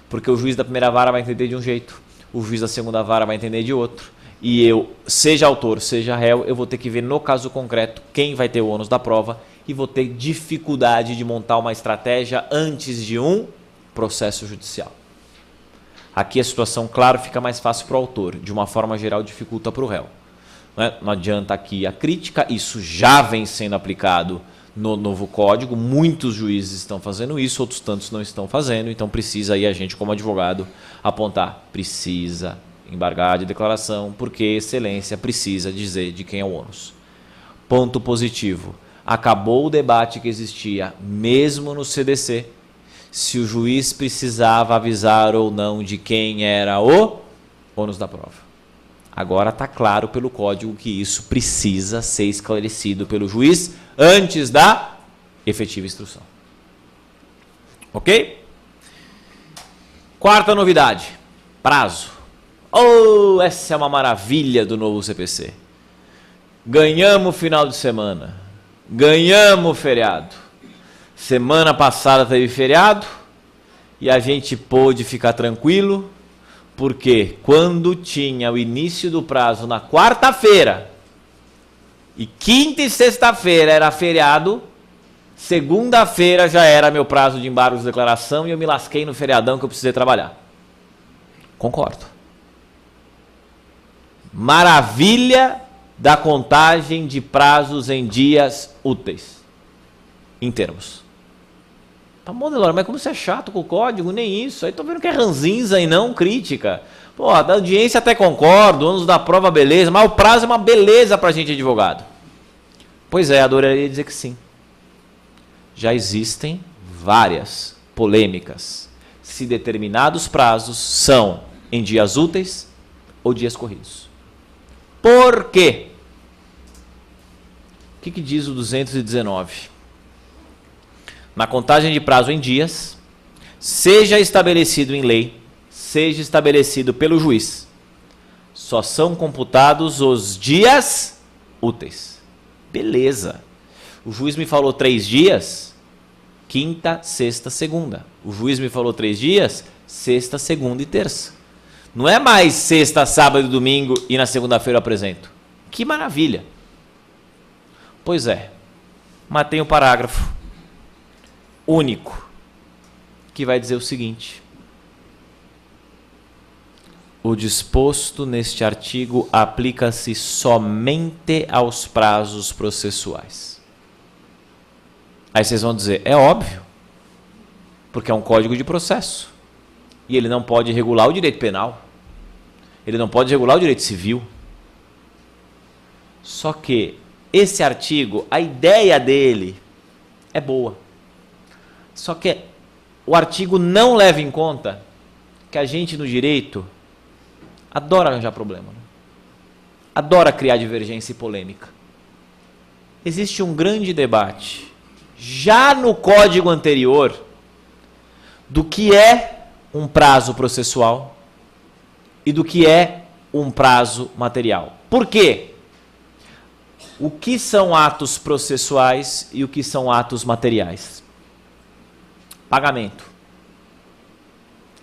S2: Porque o juiz da primeira vara vai entender de um jeito, o juiz da segunda vara vai entender de outro, e eu, seja autor, seja réu, eu vou ter que ver no caso concreto quem vai ter o ônus da prova e vou ter dificuldade de montar uma estratégia antes de um processo judicial. Aqui a situação, claro, fica mais fácil para o autor, de uma forma geral dificulta para o réu. Não adianta aqui a crítica, isso já vem sendo aplicado no novo código, muitos juízes estão fazendo isso, outros tantos não estão fazendo, então precisa aí a gente como advogado apontar, precisa embargar de declaração, porque excelência precisa dizer de quem é o ônus. Ponto positivo, acabou o debate que existia mesmo no CDC, se o juiz precisava avisar ou não de quem era o ônus da prova. Agora está claro pelo código que isso precisa ser esclarecido pelo juiz antes da efetiva instrução. Ok? Quarta novidade, prazo. Oh, essa é uma maravilha do novo CPC. Ganhamos final de semana, ganhamos feriado. Semana passada teve feriado e a gente pôde ficar tranquilo, porque quando tinha o início do prazo na quarta-feira e quinta e sexta-feira era feriado, segunda-feira já era meu prazo de embargo de declaração e eu me lasquei no feriadão que eu precisei trabalhar. Concordo. Maravilha da contagem de prazos em dias úteis, em termos. Tá bom, Delora, mas como você é chato com o código, nem isso. Aí tô vendo que é ranzinza e não crítica. Pô, da audiência até concordo, ônus da prova beleza, mas o prazo é uma beleza pra gente advogado. Pois é, adoraria dizer que sim. Já existem várias polêmicas se determinados prazos são em dias úteis ou dias corridos. Por quê? O que diz o 219? Na contagem de prazo em dias, seja estabelecido em lei, seja estabelecido pelo juiz, só são computados os dias úteis. Beleza. O juiz me falou 3 dias, quinta, sexta, segunda. O juiz me falou 3 dias, sexta, segunda e terça. Não é mais sexta, sábado e domingo e na segunda-feira eu apresento. Que maravilha. Pois é. Mas tem um parágrafo único que vai dizer o seguinte: o disposto neste artigo aplica-se somente aos prazos processuais. Aí vocês vão dizer, é óbvio, porque é um código de processo. E ele não pode regular o direito penal. Ele não pode regular o direito civil. Só que esse artigo, a ideia dele é boa. Só que o artigo não leva em conta que a gente no direito adora arranjar problema, né? Adora criar divergência e polêmica. Existe um grande debate, já no código anterior, do que é um prazo processual e do que é um prazo material. Por quê? O que são atos processuais e o que são atos materiais? Pagamento.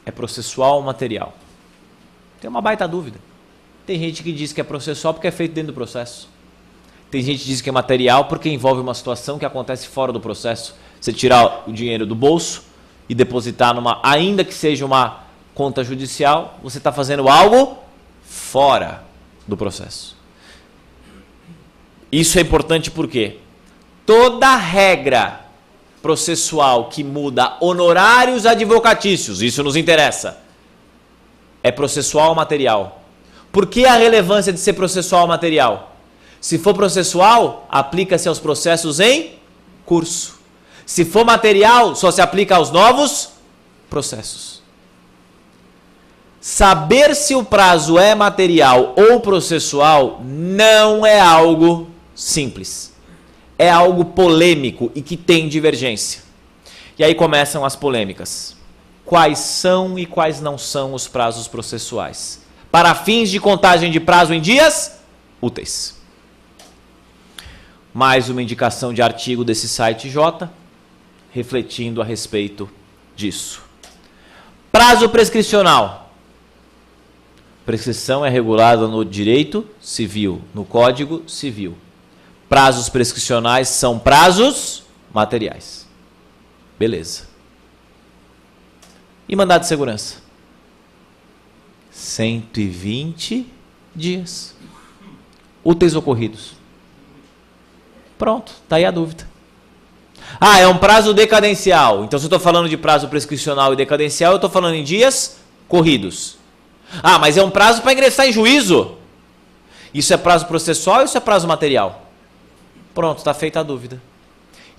S2: É processual ou material? Tem uma baita dúvida. Tem gente que diz que é processual porque é feito dentro do processo. Tem gente que diz que é material porque envolve uma situação que acontece fora do processo. Você tirar o dinheiro do bolso e depositar numa, ainda que seja uma conta judicial, você está fazendo algo fora do processo. Isso é importante porque toda regra processual que muda honorários advocatícios, isso nos interessa, é processual ou material. Por que a relevância de ser processual ou material? Se for processual, aplica-se aos processos em curso. Se for material, só se aplica aos novos processos. Saber se o prazo é material ou processual não é algo simples. É algo polêmico e que tem divergência. E aí começam as polêmicas. Quais são e quais não são os prazos processuais? Para fins de contagem de prazo em dias úteis. Mais uma indicação de artigo desse site J, refletindo a respeito disso. Prazo prescricional. Prescrição é regulada no direito civil, no Código Civil. Prazos prescricionais são prazos materiais. Beleza. E mandado de segurança? 120 dias. Úteis ocorridos. Pronto, está aí a dúvida. Ah, é um prazo decadencial. Então, se eu estou falando de prazo prescricional e decadencial, eu estou falando em dias corridos. Ah, mas é um prazo para ingressar em juízo. Isso é prazo processual ou isso é prazo material? Pronto, está feita a dúvida.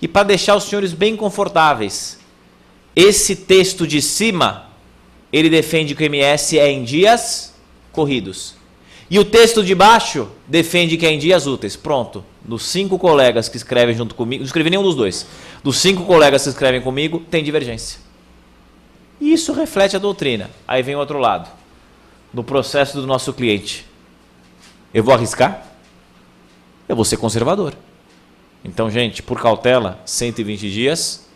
S2: E para deixar os senhores bem confortáveis, esse texto de cima, ele defende que o MS é em dias corridos. E o texto de baixo defende que é em dias úteis. Pronto. Dos 5 colegas que escrevem junto comigo, não escrevi nenhum dos dois. Dos 5 colegas que escrevem comigo, tem divergência. E isso reflete a doutrina. Aí vem o outro lado. No processo do nosso cliente. Eu vou arriscar? Eu vou ser conservador. Então, gente, por cautela, 120 dias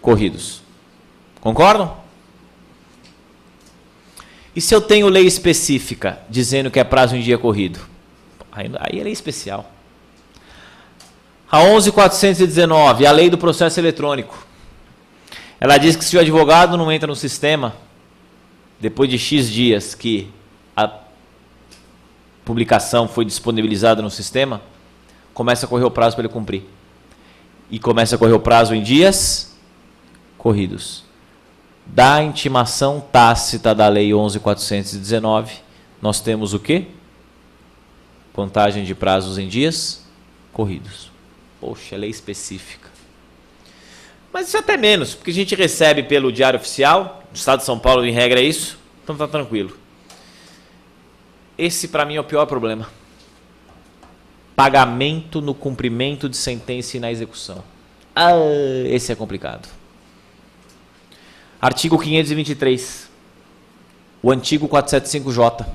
S2: corridos. Concordam? E se eu tenho lei específica dizendo que é prazo em dia corrido? Aí é lei especial. A 11.419, a lei do processo eletrônico. Ela diz que se o advogado não entra no sistema, depois de X dias que a publicação foi disponibilizada no sistema, começa a correr o prazo para ele cumprir. E começa a correr o prazo em dias corridos. Da intimação tácita da lei 11.419, nós temos o quê? Contagem de prazos em dias corridos. Poxa, lei específica. Mas isso até menos, porque a gente recebe pelo Diário Oficial, no Estado de São Paulo, em regra, é isso, então tá tranquilo. Esse, para mim, é o pior problema. Pagamento no cumprimento de sentença e na execução. Ah, esse é complicado. Artigo 523. O antigo 475J.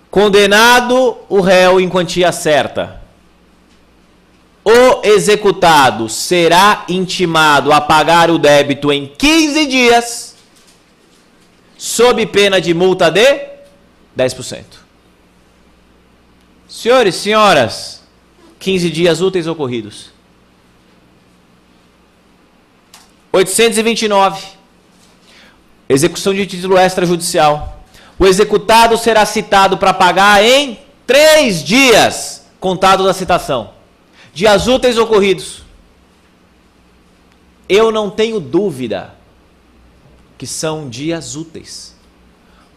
S2: Condenado o réu em quantia certa. o executado será intimado a pagar o débito em 15 dias, sob pena de multa de 10%. Senhores, senhoras, 15 dias úteis ocorridos. 829. Execução de título extrajudicial. O executado será citado para pagar em 3 dias, contado da citação. Dias úteis ocorridos. Eu não tenho dúvida que são dias úteis,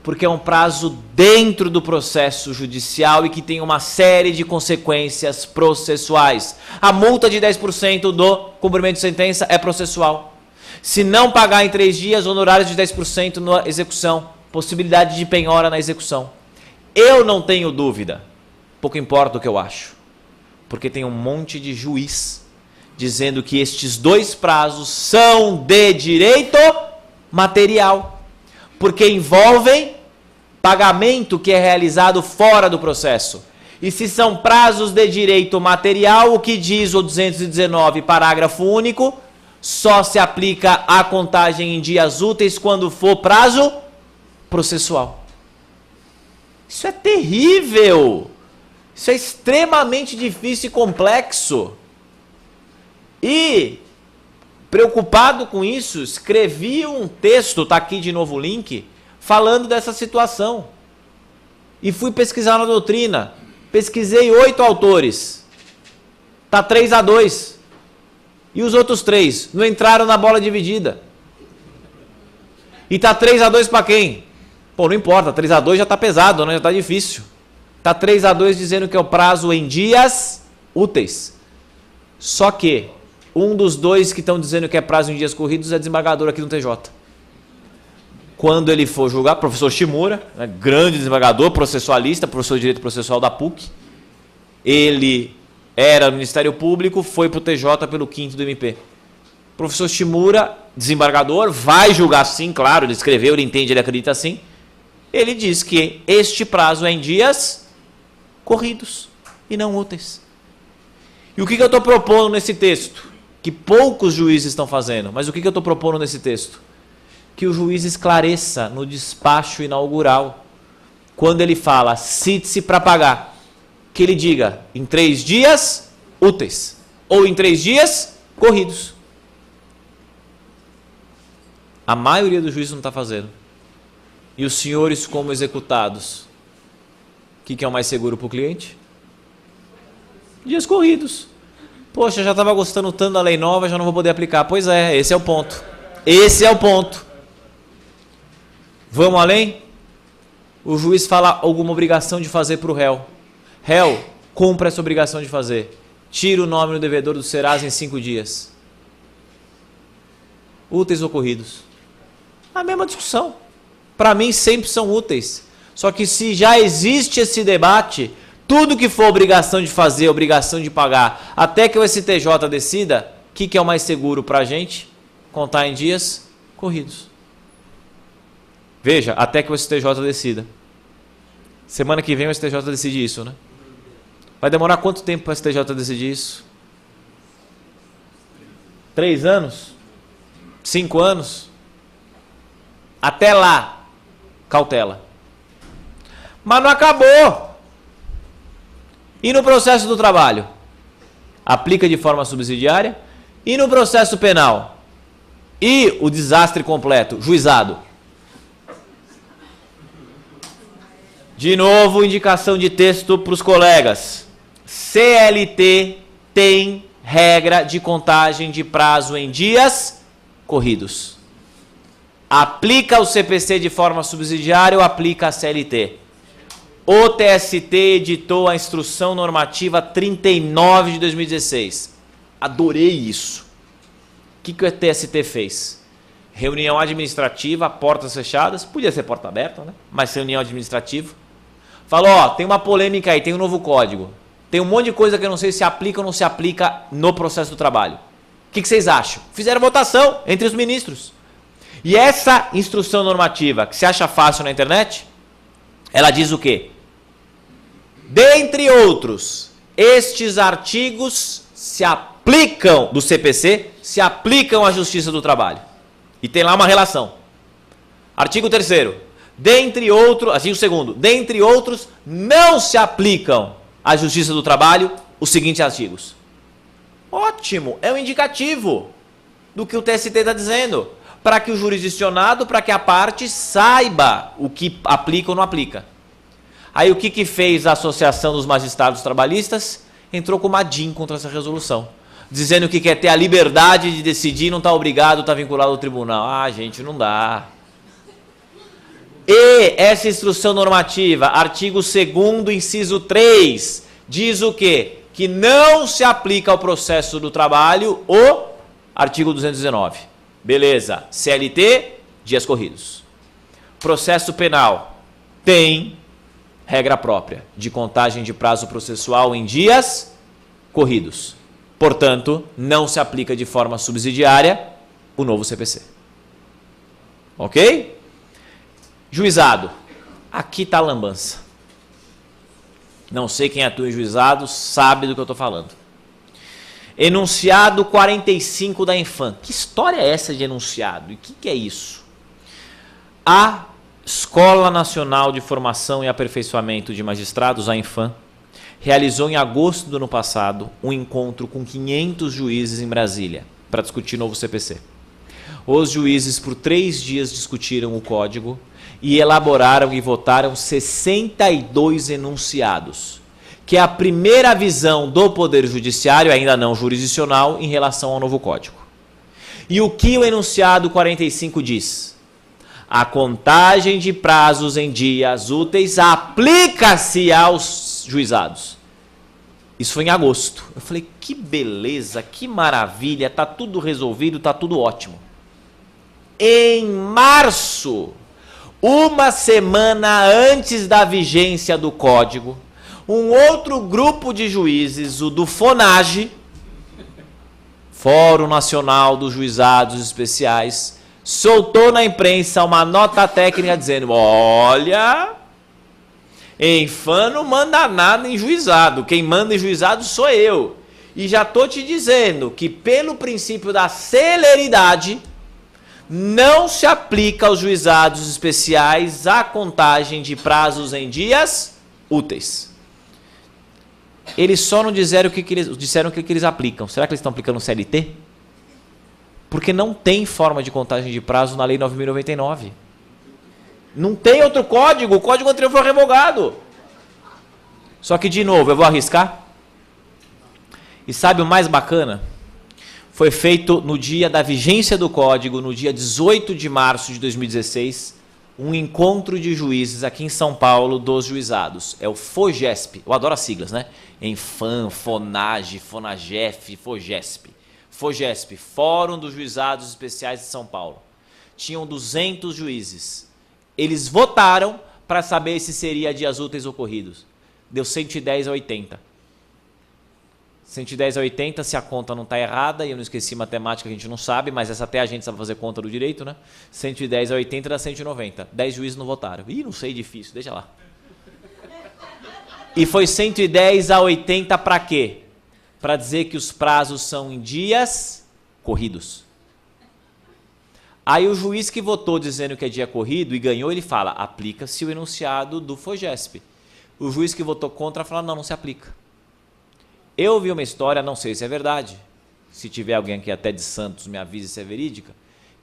S2: porque é um prazo dentro do processo judicial e que tem uma série de consequências processuais. A multa de 10% do cumprimento de sentença é processual. Se não pagar em 3 dias, honorários de 10% na execução, possibilidade de penhora na execução. Eu não tenho dúvida, pouco importa o que eu acho, porque tem um monte de juiz dizendo que estes 2 prazos são de direito material, porque envolvem pagamento que é realizado fora do processo. E se são prazos de direito material, o que diz o 219, parágrafo único, só se aplica a contagem em dias úteis quando for prazo processual. Isso é terrível. Isso é extremamente difícil e complexo. E, preocupado com isso, escrevi um texto, está aqui de novo o link, falando dessa situação. E fui pesquisar na doutrina. Pesquisei 8 autores. Está 3-2. E os outros 3 não entraram na bola dividida. E está 3-2 para quem? Pô, não importa, 3-2 já está pesado, né? Já está difícil. Está 3-2 dizendo que é o prazo em dias úteis. Só que um dos 2 que estão dizendo que é prazo em dias corridos é desembargador aqui no TJ. Quando ele for julgar, professor Shimura, né, grande desembargador, processualista, professor de Direito Processual da PUC, ele era do Ministério Público, foi para o TJ pelo 5º do MP. Professor Shimura, desembargador, vai julgar sim, claro, ele escreveu, ele entende, ele acredita sim. Ele diz que este prazo é em dias corridos e não úteis. E o que eu estou propondo nesse texto? Que poucos juízes estão fazendo, mas o que eu estou propondo nesse texto? Que o juiz esclareça no despacho inaugural, quando ele fala cite-se para pagar, que ele diga em 3 dias úteis ou em 3 dias corridos. A maioria dos juízes não está fazendo. E os senhores como executados, o que é o mais seguro para o cliente? Dias corridos. Poxa, já estava gostando tanto da lei nova, já não vou poder aplicar. Pois é, esse é o ponto. Esse é o ponto. Vamos além? O juiz fala alguma obrigação de fazer para o réu. Réu, cumpra essa obrigação de fazer. Tira o nome do devedor do Serasa em 5 dias. Úteis ou corridos? A mesma discussão. Para mim sempre são úteis. Só que se já existe esse debate, tudo que for obrigação de fazer, obrigação de pagar, até que o STJ decida, o que é o mais seguro para a gente? Contar em dias corridos. Veja, até que o STJ decida. Semana que vem o STJ decide isso, né? Vai demorar quanto tempo para o STJ decidir isso? 3 anos? 5 anos? Até lá, cautela. Mas não acabou. E no processo do trabalho? Aplica de forma subsidiária. E no processo penal? E o desastre completo, juizado? De novo, indicação de texto para os colegas. CLT tem regra de contagem de prazo em dias corridos. Aplica o CPC de forma subsidiária ou aplica a CLT? O TST editou a Instrução Normativa 39 de 2016. Adorei isso. O que o TST fez? Reunião administrativa, portas fechadas. Podia ser porta aberta, né? Mas reunião administrativa. Falou, ó, tem uma polêmica aí, tem um novo código. Tem um monte de coisa que eu não sei se aplica ou não se aplica no processo do trabalho. O que vocês acham? Fizeram votação entre os ministros. E essa instrução normativa, que se acha fácil na internet, ela diz o quê? Dentre outros, estes artigos se aplicam, do CPC, se aplicam à Justiça do Trabalho. E tem lá uma relação. Artigo 3º. Dentre outros, artigo 2º. Dentre outros, não se aplicam à Justiça do Trabalho os seguintes artigos. Ótimo, é um indicativo do que o TST está dizendo. Para que o jurisdicionado, para que a parte saiba o que aplica ou não aplica. Aí o que fez a Associação dos Magistrados Trabalhistas? Entrou com uma DIN contra essa resolução. Dizendo que quer ter a liberdade de decidir, não está obrigado, está vinculado ao tribunal. Ah, gente, não dá. E essa instrução normativa, artigo 2º, inciso 3, diz o quê? Que não se aplica ao processo do trabalho o artigo 219. Beleza. CLT, dias corridos. Processo penal tem regra própria de contagem de prazo processual em dias corridos. Portanto, não se aplica de forma subsidiária o novo CPC. Ok? Juizado. Aqui está a lambança. Não sei quem atua em juizado, sabe do que eu estou falando. Enunciado 45 da Infam. Que história é essa de enunciado? E o que é isso? A Escola Nacional de Formação e Aperfeiçoamento de Magistrados, a Infam, realizou em agosto do ano passado um encontro com 500 juízes em Brasília para discutir novo CPC. Os juízes por 3 dias discutiram o código e elaboraram e votaram 62 enunciados, que é a primeira visão do Poder Judiciário, ainda não jurisdicional, em relação ao novo código. E o que o enunciado 45 diz? A contagem de prazos em dias úteis aplica-se aos juizados. Isso foi em agosto. Eu falei, que beleza, que maravilha, está tudo resolvido, está tudo ótimo. Em março, uma semana antes da vigência do código, um outro grupo de juízes, o do FONAGE, Fórum Nacional dos Juizados Especiais, soltou na imprensa uma nota técnica dizendo, olha, Infam não manda nada em juizado, quem manda em juizado sou eu. E já estou te dizendo que pelo princípio da celeridade, não se aplica aos juizados especiais a contagem de prazos em dias úteis. Eles só não disseram o que eles aplicam. Será que eles estão aplicando o CLT? Porque não tem forma de contagem de prazo na Lei 9.099. Não tem outro código, o código anterior foi revogado. Só que, de novo, eu vou arriscar. E sabe o mais bacana? Foi feito no dia da vigência do código, no dia 18 de março de 2016, um encontro de juízes aqui em São Paulo dos juizados. É o FOGESP. Eu adoro as siglas, né? Infam, FONAGE, FONAGEF, FOGESP. FOGESP, Fórum dos Juizados Especiais de São Paulo. Tinham 200 juízes. Eles votaram para saber se seria dias úteis ocorridos. Deu 110 a 80. 110 a 80, se a conta não está errada, e eu não esqueci matemática, a gente não sabe, mas essa até a gente sabe fazer conta do direito, né? 110 a 80 dá 190. 10 juízes não votaram. Ih, não sei, difícil, deixa lá. E foi 110 a 80 para quê? Para dizer que os prazos são em dias corridos. Aí o juiz que votou dizendo que é dia corrido e ganhou, ele fala, aplica-se o enunciado do FOGESP. O juiz que votou contra fala, não se aplica. Eu vi uma história, não sei se é verdade, se tiver alguém aqui até de Santos me avise se é verídica,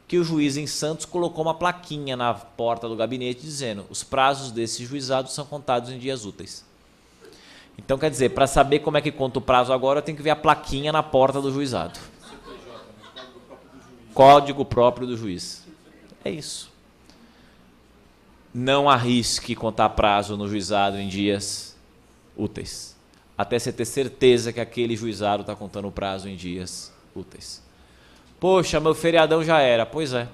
S2: que o juiz em Santos colocou uma plaquinha na porta do gabinete dizendo, os prazos desses juizados são contados em dias úteis. Então, quer dizer, para saber como é que conta o prazo agora, eu tenho que ver a plaquinha na porta do juizado. Código próprio do juiz. É isso. Não arrisque contar prazo no juizado em dias úteis. Até você ter certeza que aquele juizado está contando o prazo em dias úteis. Poxa, meu feriadão já era. Pois é.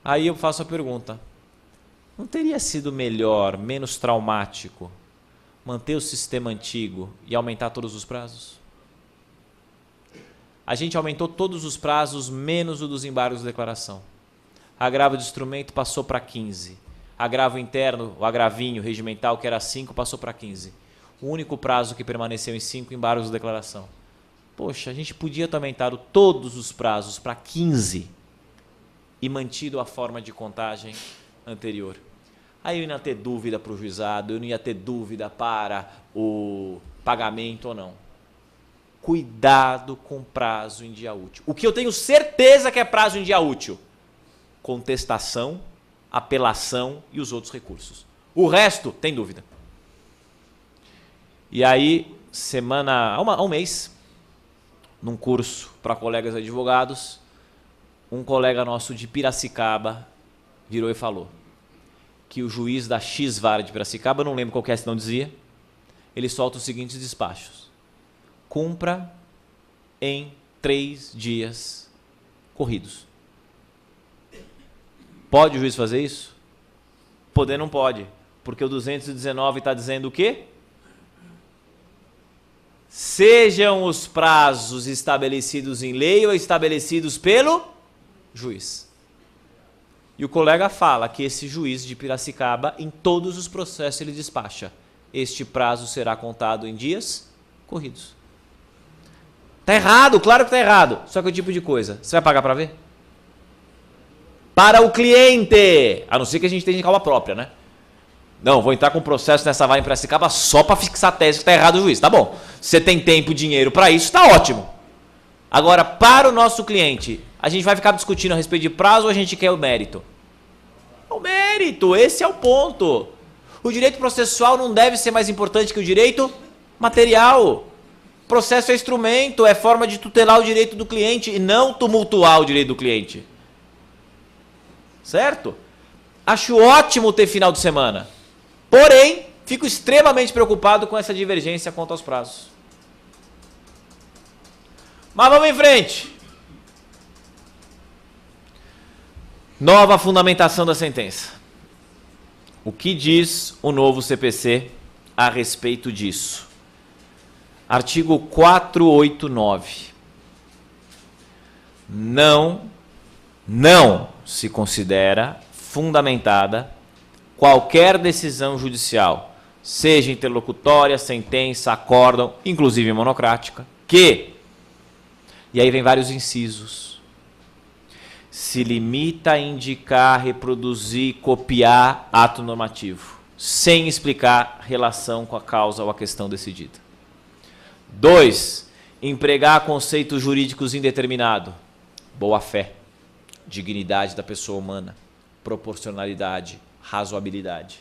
S2: Aí eu faço a pergunta. Não teria sido melhor, menos traumático, manter o sistema antigo e aumentar todos os prazos? A gente aumentou todos os prazos, menos o dos embargos de declaração. Agravo de instrumento passou para 15. Agravo interno, o agravinho regimental, que era 5, passou para 15. o único prazo que permaneceu em 5 embargos de declaração. Poxa, a gente podia ter aumentado todos os prazos para 15 e mantido a forma de contagem anterior. Aí eu não ia ter dúvida para o juizado, eu não ia ter dúvida para o pagamento ou não. Cuidado com prazo em dia útil. O que eu tenho certeza que é prazo em dia útil? Contestação, apelação e os outros recursos. O resto, tem dúvida. E aí, há um mês, num curso para colegas advogados, um colega nosso de Piracicaba virou e falou que o juiz da X-Vara de Piracicaba, não lembro qual que é, se não dizia, ele solta os seguintes despachos. Cumpra em 3 dias corridos. Pode o juiz fazer isso? Poder não pode, porque o 219 está dizendo o quê? Sejam os prazos estabelecidos em lei ou estabelecidos pelo juiz. E o colega fala que esse juiz de Piracicaba, em todos os processos ele despacha. Este prazo será contado em dias corridos. Está errado, claro que está errado. Só que o tipo de coisa, você vai pagar para ver? Para o cliente, a não ser que a gente tenha de causa própria, né? Não, vou entrar com processo nessa vara em Piracicaba só para fixar a tese que está errado o juiz. Tá bom, você tem tempo e dinheiro para isso, está ótimo. Agora, para o nosso cliente, a gente vai ficar discutindo a respeito de prazo ou a gente quer o mérito? O mérito, esse é o ponto. O direito processual não deve ser mais importante que o direito material. Processo é instrumento, é forma de tutelar o direito do cliente e não tumultuar o direito do cliente. Certo? Acho ótimo ter final de semana. Porém, fico extremamente preocupado com essa divergência quanto aos prazos. Mas vamos em frente. Nova fundamentação da sentença. O que diz o novo CPC a respeito disso? Artigo 489. Não se considera fundamentada qualquer decisão judicial, seja interlocutória, sentença, acórdão, inclusive monocrática, que, e aí vem vários incisos, se limita a indicar, reproduzir, copiar ato normativo, sem explicar relação com a causa ou a questão decidida. 2. Empregar conceitos jurídicos indeterminado, boa-fé, dignidade da pessoa humana, proporcionalidade, razoabilidade,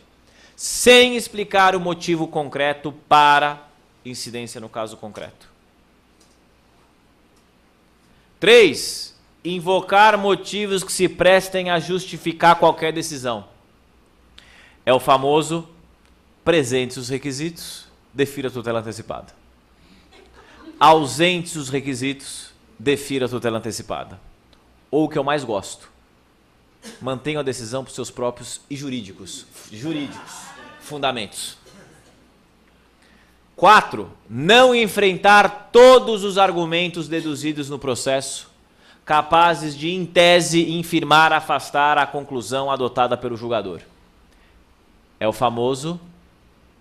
S2: sem explicar o motivo concreto para incidência no caso concreto. 3. Invocar motivos que se prestem a justificar qualquer decisão. É o famoso presentes os requisitos, defira a tutela antecipada. Ausentes os requisitos, defira a tutela antecipada. Ou o que eu mais gosto, mantenha a decisão por seus próprios e jurídicos fundamentos. 4. Não enfrentar todos os argumentos deduzidos no processo, capazes de, em tese, infirmar, afastar a conclusão adotada pelo julgador. É o famoso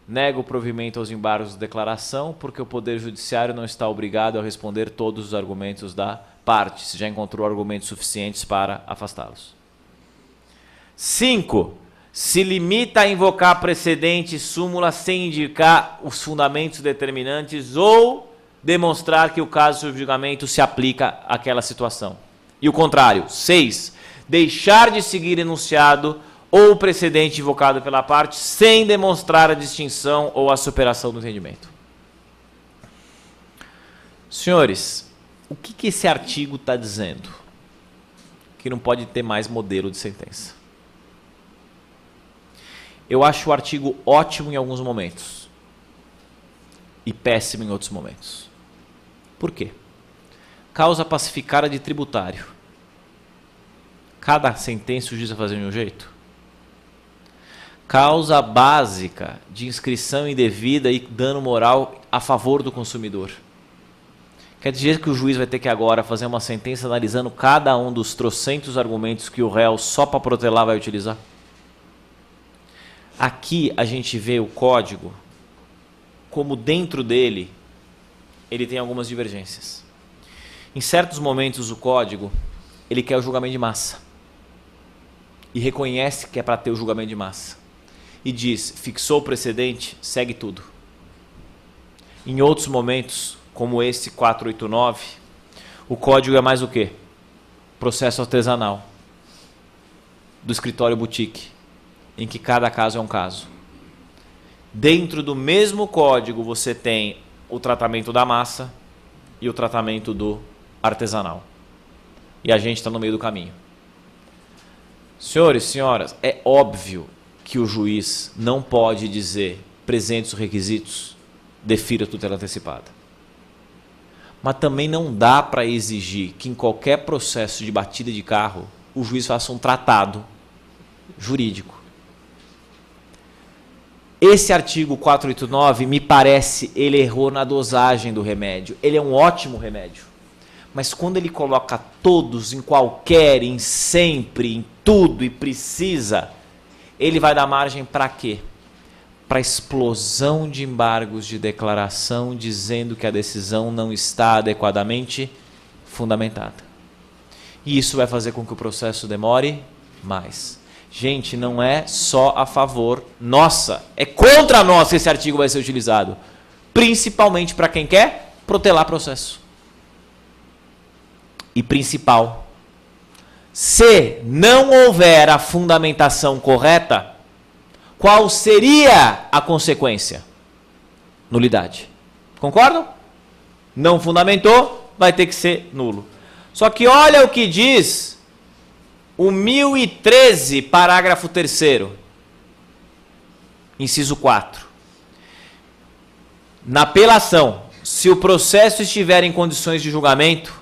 S2: nega o provimento aos embargos de declaração, porque o Poder Judiciário não está obrigado a responder todos os argumentos da parte, se já encontrou argumentos suficientes para afastá-los. 5. Se limita a invocar precedente e súmula sem indicar os fundamentos determinantes ou demonstrar que o caso de julgamento se aplica àquela situação. E o contrário. 6. Deixar de seguir enunciado ou precedente invocado pela parte sem demonstrar a distinção ou a superação do entendimento. Senhores, o que esse artigo está dizendo? Que não pode ter mais modelo de sentença. Eu acho o artigo ótimo em alguns momentos e péssimo em outros momentos. Por quê? Causa pacificada de tributário. Cada sentença o juiz vai fazer de um jeito. Causa básica de inscrição indevida e dano moral a favor do consumidor. Quer dizer que o juiz vai ter que agora fazer uma sentença analisando cada um dos trocentos argumentos que o réu só para protelar vai utilizar? Aqui a gente vê o código como dentro dele, ele tem algumas divergências. Em certos momentos, o código, ele quer o julgamento de massa. E reconhece que é para ter o julgamento de massa. E diz, fixou o precedente, segue tudo. Em outros momentos, como esse 489, o código é mais o quê? Processo artesanal. Do escritório boutique, em que cada caso é um caso. Dentro do mesmo código você tem o tratamento da massa e o tratamento do artesanal. E a gente está no meio do caminho. Senhores e senhoras, é óbvio que o juiz não pode dizer, presentes os requisitos, defira a tutela antecipada. Mas também não dá para exigir que em qualquer processo de batida de carro o juiz faça um tratado jurídico. Esse artigo 489, me parece, ele errou na dosagem do remédio. Ele é um ótimo remédio. Mas quando ele coloca todos, em qualquer, em sempre, em tudo e precisa, ele vai dar margem para quê? Para explosão de embargos de declaração dizendo que a decisão não está adequadamente fundamentada. E isso vai fazer com que o processo demore mais. Gente, não é só a favor nossa, é contra nós que esse artigo vai ser utilizado. Principalmente para quem quer protelar processo. E principal, se não houver a fundamentação correta, qual seria a consequência? Nulidade. Concordam? Não fundamentou, vai ter que ser nulo. Só que olha o que diz o 1013, parágrafo 3º, inciso 4. Na apelação, se o processo estiver em condições de julgamento,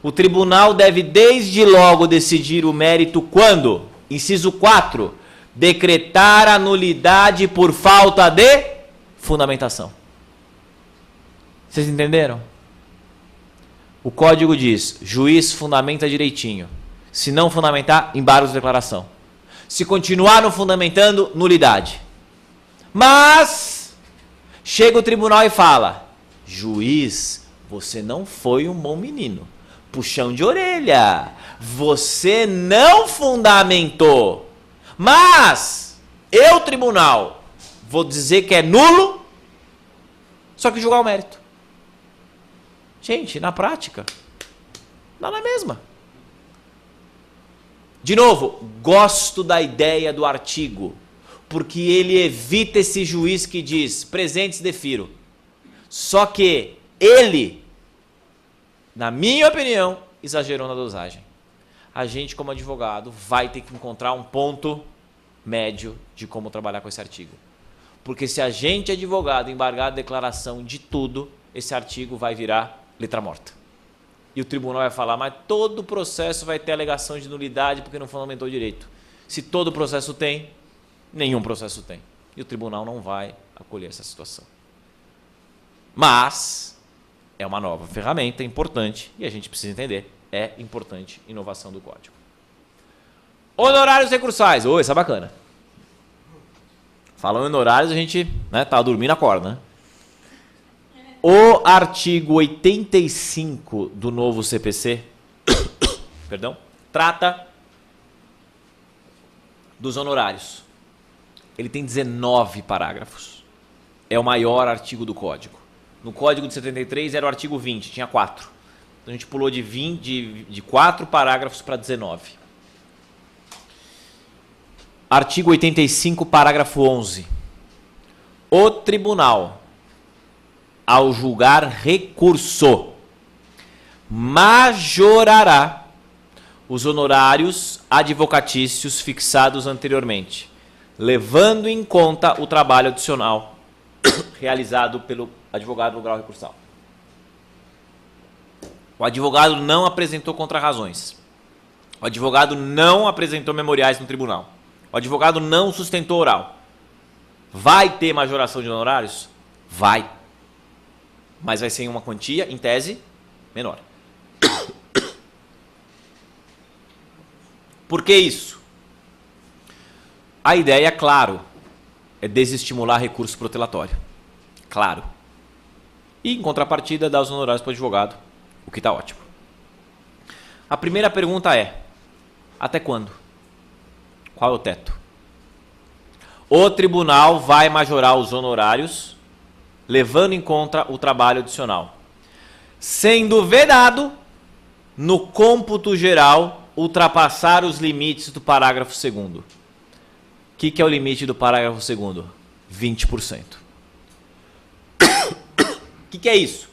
S2: o tribunal deve desde logo decidir o mérito quando, inciso 4, decretar a nulidade por falta de fundamentação. Vocês entenderam? O código diz, juiz fundamenta direitinho. Se não fundamentar, embargo de declaração. Se continuar não fundamentando, nulidade. Mas, chega o tribunal e fala, juiz, você não foi um bom menino. Puxão de orelha. Você não fundamentou. Mas, eu, tribunal, vou dizer que é nulo, só que julgar o mérito. Gente, na prática, dá na mesma. De novo, gosto da ideia do artigo, porque ele evita esse juiz que diz, presentes defiro. Só que ele, na minha opinião, exagerou na dosagem. A gente, como advogado, vai ter que encontrar um ponto médio de como trabalhar com esse artigo. Porque se a gente, advogado, embargar a declaração de tudo, esse artigo vai virar letra morta. E o tribunal vai falar, mas todo processo vai ter alegação de nulidade porque não fundamentou direito. Se todo processo tem, nenhum processo tem. E o tribunal não vai acolher essa situação. Mas é uma nova ferramenta importante e a gente precisa entender. É importante inovação do código. Honorários recursais. Oi, isso é bacana. Falando em honorários, a gente tá dormindo, acorda, né? O artigo 85 do novo CPC, perdão, trata dos honorários. Ele tem 19 parágrafos. É o maior artigo do código. No código de 73 era o artigo 20, tinha 4. Então a gente pulou de 4 parágrafos para 19. Artigo 85, parágrafo 11. O tribunal, ao julgar recurso, majorará os honorários advocatícios fixados anteriormente, levando em conta o trabalho adicional realizado pelo advogado no grau recursal. O advogado não apresentou contrarrazões. O advogado não apresentou memoriais no tribunal. O advogado não sustentou oral. Vai ter majoração de honorários? Vai. Mas vai ser em uma quantia, em tese, menor. Por que isso? A ideia, claro, é desestimular recurso protelatório. Claro. E, em contrapartida, dá os honorários para o advogado, o que está ótimo. A primeira pergunta é, até quando? Qual é o teto? O tribunal vai majorar os honorários, levando em conta o trabalho adicional, sendo vedado, no cômputo geral, ultrapassar os limites do parágrafo 2º. O que é o limite do parágrafo 2º? 20%. O que é isso?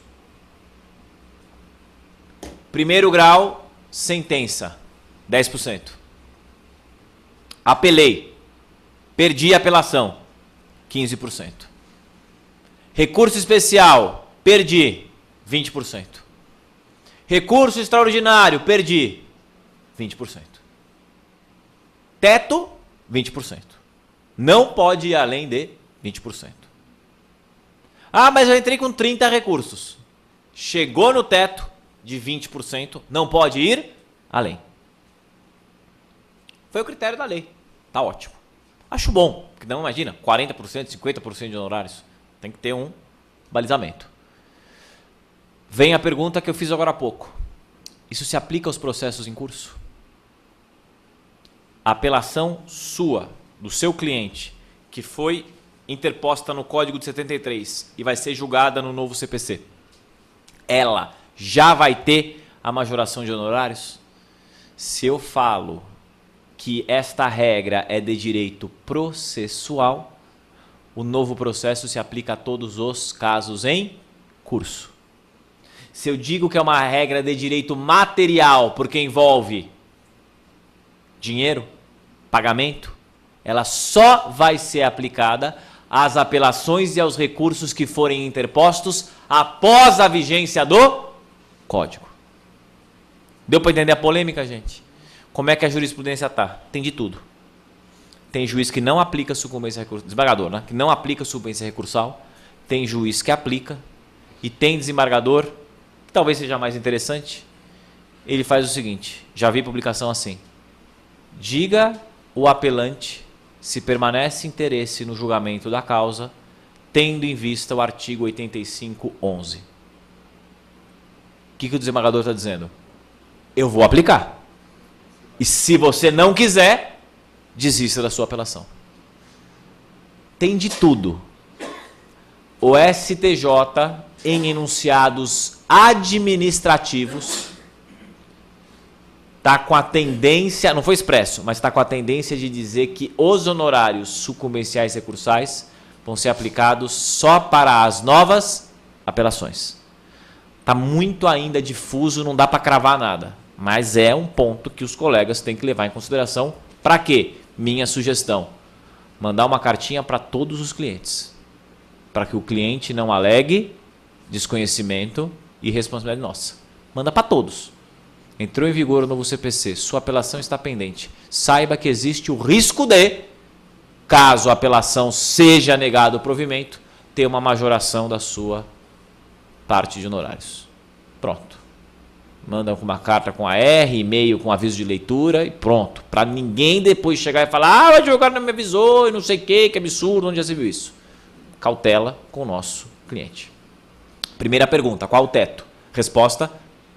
S2: Primeiro grau, sentença, 10%. Apelei, perdi a apelação, 15%. Recurso especial, perdi, 20%. Recurso extraordinário, perdi, 20%. Teto, 20%. Não pode ir além de 20%. Ah, mas eu entrei com 30 recursos. Chegou no teto de 20%, não pode ir além. Foi o critério da lei. Tá ótimo. Acho bom, porque não imagina, 40%, 50% de honorários. Tem que ter um balizamento. Vem a pergunta que eu fiz agora há pouco. Isso se aplica aos processos em curso? A apelação sua, do seu cliente, que foi interposta no Código de 73 e vai ser julgada no novo CPC, ela já vai ter a majoração de honorários? Se eu falo que esta regra é de direito processual, o novo processo se aplica a todos os casos em curso. Se eu digo que é uma regra de direito material, porque envolve dinheiro, pagamento, ela só vai ser aplicada às apelações e aos recursos que forem interpostos após a vigência do Código. Deu para entender a polêmica, gente? Como é que a jurisprudência está? Tem de tudo. Tem juiz que não aplica sucumbência recursal, desembargador, né? Que não aplica sucumbência recursal. Tem juiz que aplica. E tem desembargador, que talvez seja mais interessante, ele faz o seguinte, já vi publicação assim: diga o apelante se permanece interesse no julgamento da causa, tendo em vista o artigo 85.11. O que o desembargador está dizendo? Eu vou aplicar. E se você não quiser, desista da sua apelação. Tem de tudo. O STJ, em enunciados administrativos, está com a tendência, não foi expresso, mas está com a tendência de dizer que os honorários sucumbenciais recursais vão ser aplicados só para as novas apelações. Está muito ainda difuso, não dá para cravar nada, mas é um ponto que os colegas têm que levar em consideração. Para quê? Minha sugestão, mandar uma cartinha para todos os clientes, para que o cliente não alegue desconhecimento e responsabilidade nossa. Manda para todos. Entrou em vigor o novo CPC, sua apelação está pendente. Saiba que existe o risco de, caso a apelação seja negado o provimento, ter uma majoração da sua parte de honorários. Pronto. Manda uma carta com AR, e-mail com aviso de leitura e pronto. Para ninguém depois chegar e falar: o advogado não me avisou e não sei o que absurdo, onde já se viu isso? Cautela com o nosso cliente. Primeira pergunta, qual o teto? Resposta,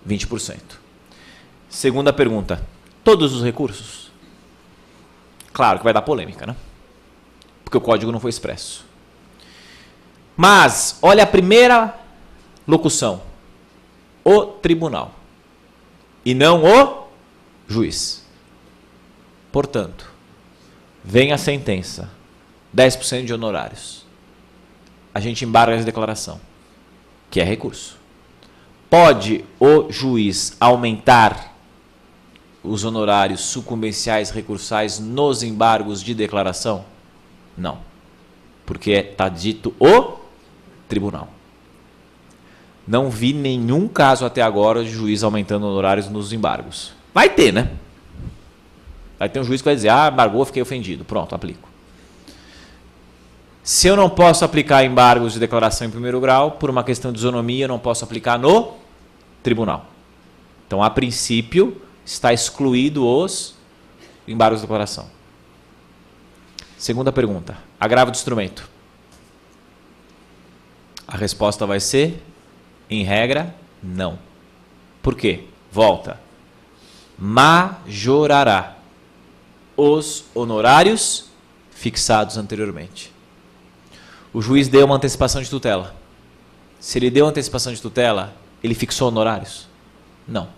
S2: 20%. Segunda pergunta, todos os recursos? Claro que vai dar polêmica, né? Porque o código não foi expresso. Mas, olha a primeira locução. O tribunal. E não o juiz. Portanto, vem a sentença. 10% de honorários. A gente embarga essa declaração, que é recurso. Pode o juiz aumentar os honorários sucumbenciais recursais nos embargos de declaração? Não. Porque está dito o tribunal. Não vi nenhum caso até agora de juiz aumentando honorários nos embargos. Vai ter, né? Vai ter um juiz que vai dizer: ah, embargou, fiquei ofendido. Pronto, aplico. Se eu não posso aplicar embargos de declaração em primeiro grau, por uma questão de isonomia, eu não posso aplicar no tribunal. Então, a princípio, está excluído os embargos de declaração. Segunda pergunta. Agravo de instrumento. A resposta vai ser, em regra, não. Por quê? Volta. Majorará os honorários fixados anteriormente. O juiz deu uma antecipação de tutela. Se ele deu antecipação de tutela, ele fixou honorários? Não.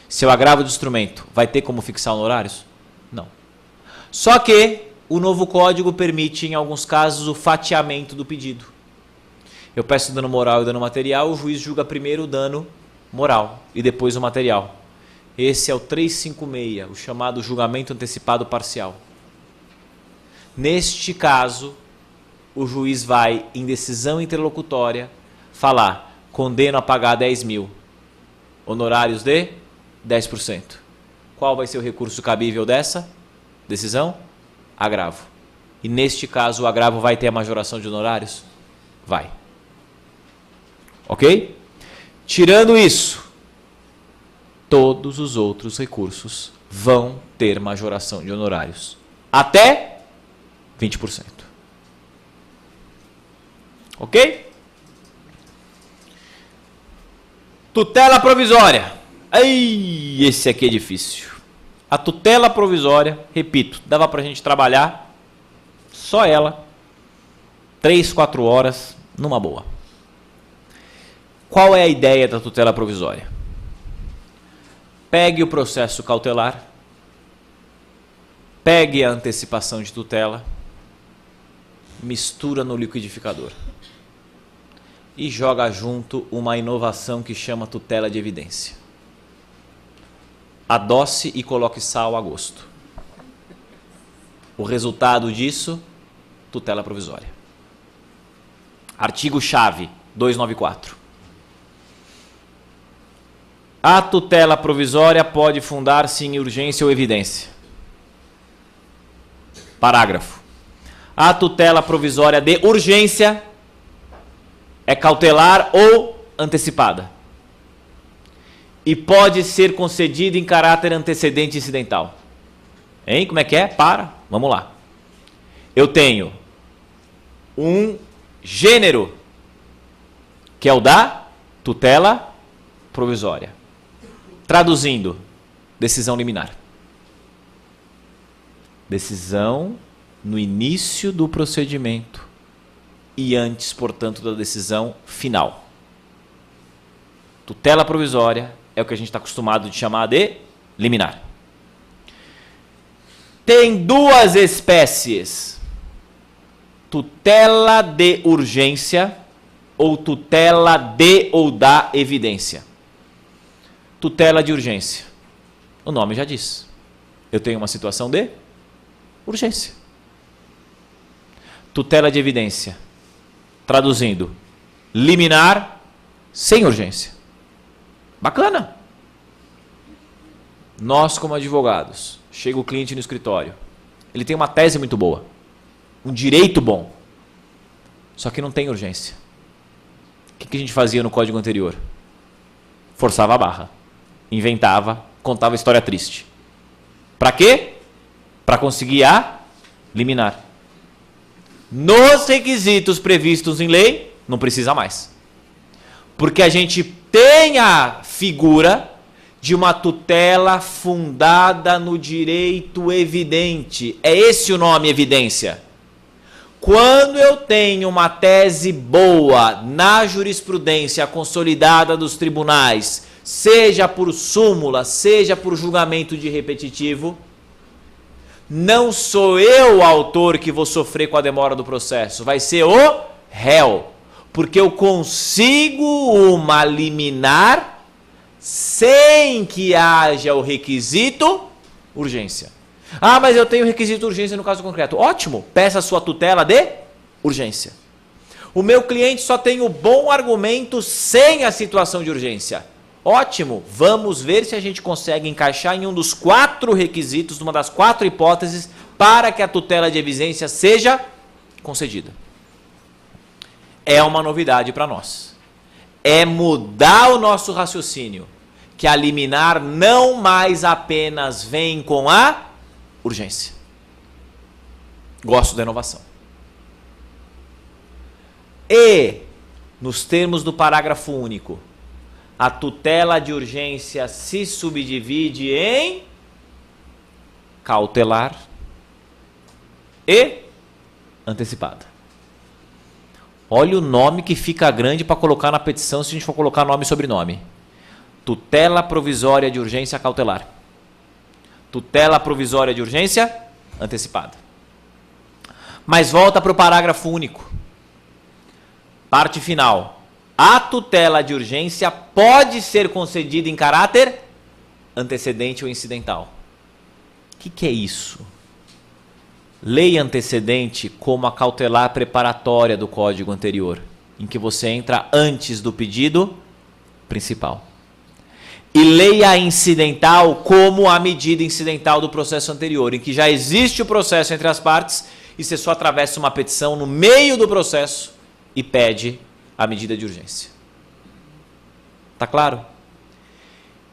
S2: Se eu agravo do instrumento, vai ter como fixar honorários? Não. Só que o novo código permite, em alguns casos, o fatiamento do pedido. Eu peço dano moral e dano material, o juiz julga primeiro o dano moral e depois o material. Esse é o 356, o chamado julgamento antecipado parcial. Neste caso, o juiz vai, em decisão interlocutória, falar, condeno a pagar 10 mil, honorários de 10%. Qual vai ser o recurso cabível dessa decisão? Agravo. E neste caso, o agravo vai ter a majoração de honorários? Vai. Ok? Tirando isso, todos os outros recursos vão ter majoração de honorários. Até 20%. Ok? Tutela provisória. Ai, esse aqui é difícil. A tutela provisória, repito, dava pra gente trabalhar só ela 3, 4 horas numa boa. Qual é a ideia da tutela provisória? Pegue o processo cautelar, pegue a antecipação de tutela, mistura no liquidificador e joga junto uma inovação que chama tutela de evidência. Adoce e coloque sal a gosto. O resultado disso, tutela provisória. Artigo-chave 294. A tutela provisória pode fundar-se em urgência ou evidência. Parágrafo. A tutela provisória de urgência é cautelar ou antecipada. E pode ser concedida em caráter antecedente e incidental. Hein? Como é que é? Vamos lá. Eu tenho um gênero, que é o da tutela provisória. Traduzindo, decisão liminar. Decisão no início do procedimento e antes, portanto, da decisão final. Tutela provisória é o que a gente está acostumado de chamar de liminar. Tem duas espécies: tutela de urgência ou tutela de ou da evidência. Tutela de urgência. O nome já diz. Eu tenho uma situação de urgência. Tutela de evidência. Traduzindo, liminar sem urgência. Bacana. Nós, como advogados, chega o cliente no escritório. Ele tem uma tese muito boa. Um direito bom. Só que não tem urgência. O que a gente fazia no código anterior? Forçava a barra. Inventava, contava história triste. Para quê? Para conseguir a liminar. Nos requisitos previstos em lei, não precisa mais. Porque a gente tem a figura de uma tutela fundada no direito evidente. É esse o nome, evidência. Quando eu tenho uma tese boa na jurisprudência consolidada dos tribunais, seja por súmula, seja por julgamento de repetitivo, não sou eu o autor que vou sofrer com a demora do processo, vai ser o réu, porque eu consigo uma liminar sem que haja o requisito urgência. Ah, mas eu tenho requisito urgência no caso concreto. Ótimo, peça a sua tutela de urgência. O meu cliente só tem o bom argumento sem a situação de urgência. Ótimo, vamos ver se a gente consegue encaixar em um dos 4 requisitos, numa das 4 hipóteses, para que a tutela de evidência seja concedida. É uma novidade para nós. É mudar o nosso raciocínio, que a liminar não mais apenas vem com a urgência. Gosto da inovação. E Nos termos do parágrafo único, a tutela de urgência se subdivide em cautelar e antecipada. Olha o nome que fica grande para colocar na petição se a gente for colocar nome e sobrenome. Tutela provisória de urgência cautelar. Tutela provisória de urgência antecipada. Mas volta para o parágrafo único. Parte final. A tutela de urgência pode ser concedida em caráter antecedente ou incidental. O que é isso? Lei antecedente como a cautelar preparatória do código anterior, em que você entra antes do pedido principal. E lei incidental como a medida incidental do processo anterior, em que já existe o processo entre as partes e você só atravessa uma petição no meio do processo e pede a medida de urgência. Tá claro?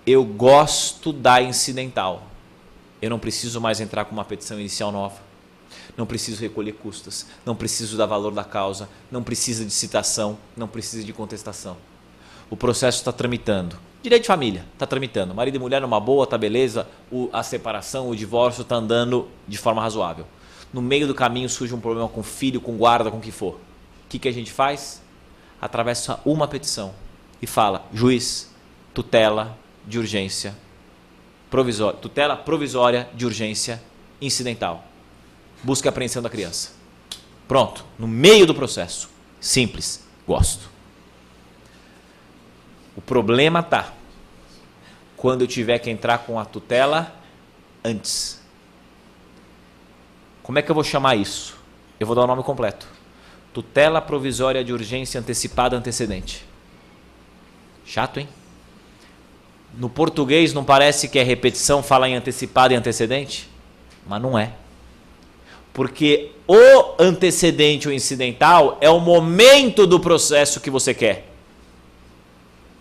S2: Eu gosto da incidental. Eu não preciso mais entrar com uma petição inicial nova. Não preciso recolher custas, não preciso dar valor da causa, não precisa de citação, não precisa de contestação. O processo está tramitando. Direito de família, está tramitando. Marido e mulher numa boa, está beleza. A separação, o divórcio está andando de forma razoável. No meio do caminho surge um problema com filho, com guarda, com o que for. O que a gente faz? Atravessa uma petição e fala, juiz, tutela de urgência provisória, tutela provisória de urgência incidental. Busca a apreensão da criança. Pronto, no meio do processo. Simples, gosto. O problema está quando eu tiver que entrar com a tutela antes. Como é que eu vou chamar isso? Eu vou dar o nome completo. Tutela provisória de urgência antecipada antecedente. Chato, hein? No português não parece que é repetição, fala em antecipada e antecedente? Mas não é. Porque o antecedente ou incidental é o momento do processo que você quer.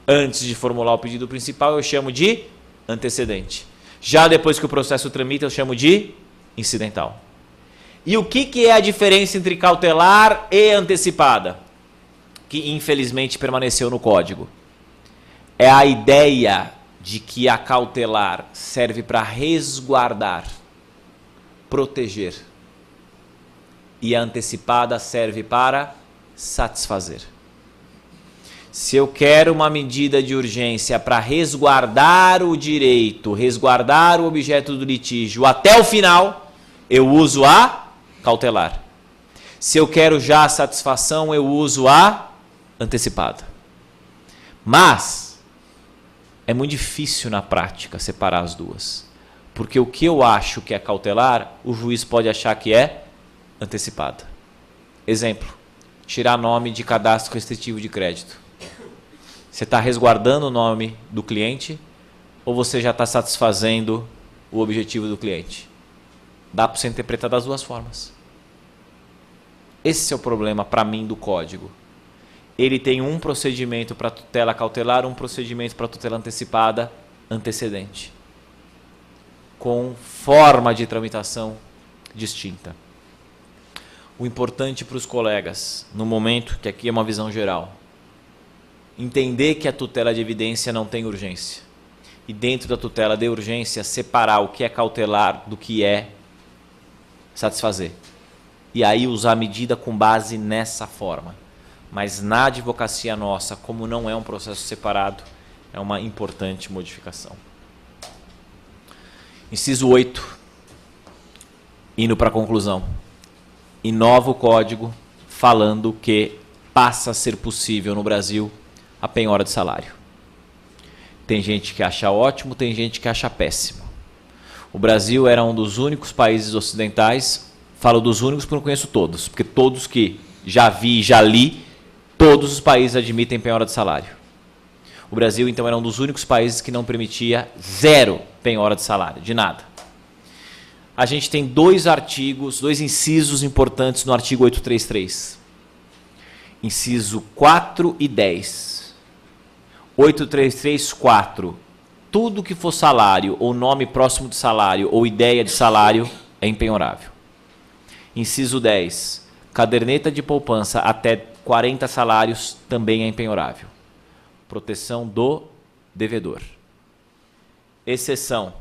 S2: Antes de formular o pedido principal, eu chamo de antecedente. Já depois que o processo tramita, eu chamo de incidental. E o que é a diferença entre cautelar e antecipada? Que infelizmente permaneceu no código. É a ideia de que a cautelar serve para resguardar, proteger. E a antecipada serve para satisfazer. Se eu quero uma medida de urgência para resguardar o direito, resguardar o objeto do litígio até o final, eu uso a cautelar. Se eu quero já a satisfação, eu uso a antecipada. Mas é muito difícil na prática separar as duas. Porque o que eu acho que é cautelar, o juiz pode achar que é antecipada. Exemplo, tirar nome de cadastro restritivo de crédito. Você está resguardando o nome do cliente ou você já está satisfazendo o objetivo do cliente? Dá para você interpretar das duas formas. Esse é o problema para mim do código. Ele tem um procedimento para tutela cautelar, um procedimento para tutela antecipada antecedente, com forma de tramitação distinta. O importante para os colegas, no momento, que aqui é uma visão geral, entender que a tutela de evidência não tem urgência. E dentro da tutela de urgência, separar o que é cautelar do que é satisfazer. E aí usar a medida com base nessa forma. Mas na advocacia nossa, como não é um processo separado, é uma importante modificação. Inciso 8. Indo para a conclusão. Inova o código falando que passa a ser possível no Brasil a penhora de salário. Tem gente que acha ótimo, tem gente que acha péssimo. O Brasil era um dos únicos países ocidentais, falo dos únicos porque não conheço todos, porque todos que já vi e já li, todos os países admitem penhora de salário. O Brasil, então, era um dos únicos países que não permitia zero penhora de salário, de nada. A gente tem dois artigos, dois incisos importantes no artigo 833. Inciso 4 e 10. 833.4. Tudo que for salário, ou nome próximo de salário, ou ideia de salário, é impenhorável. Inciso 10. Caderneta de poupança até 40 salários também é empenhorável. Proteção do devedor. Exceção,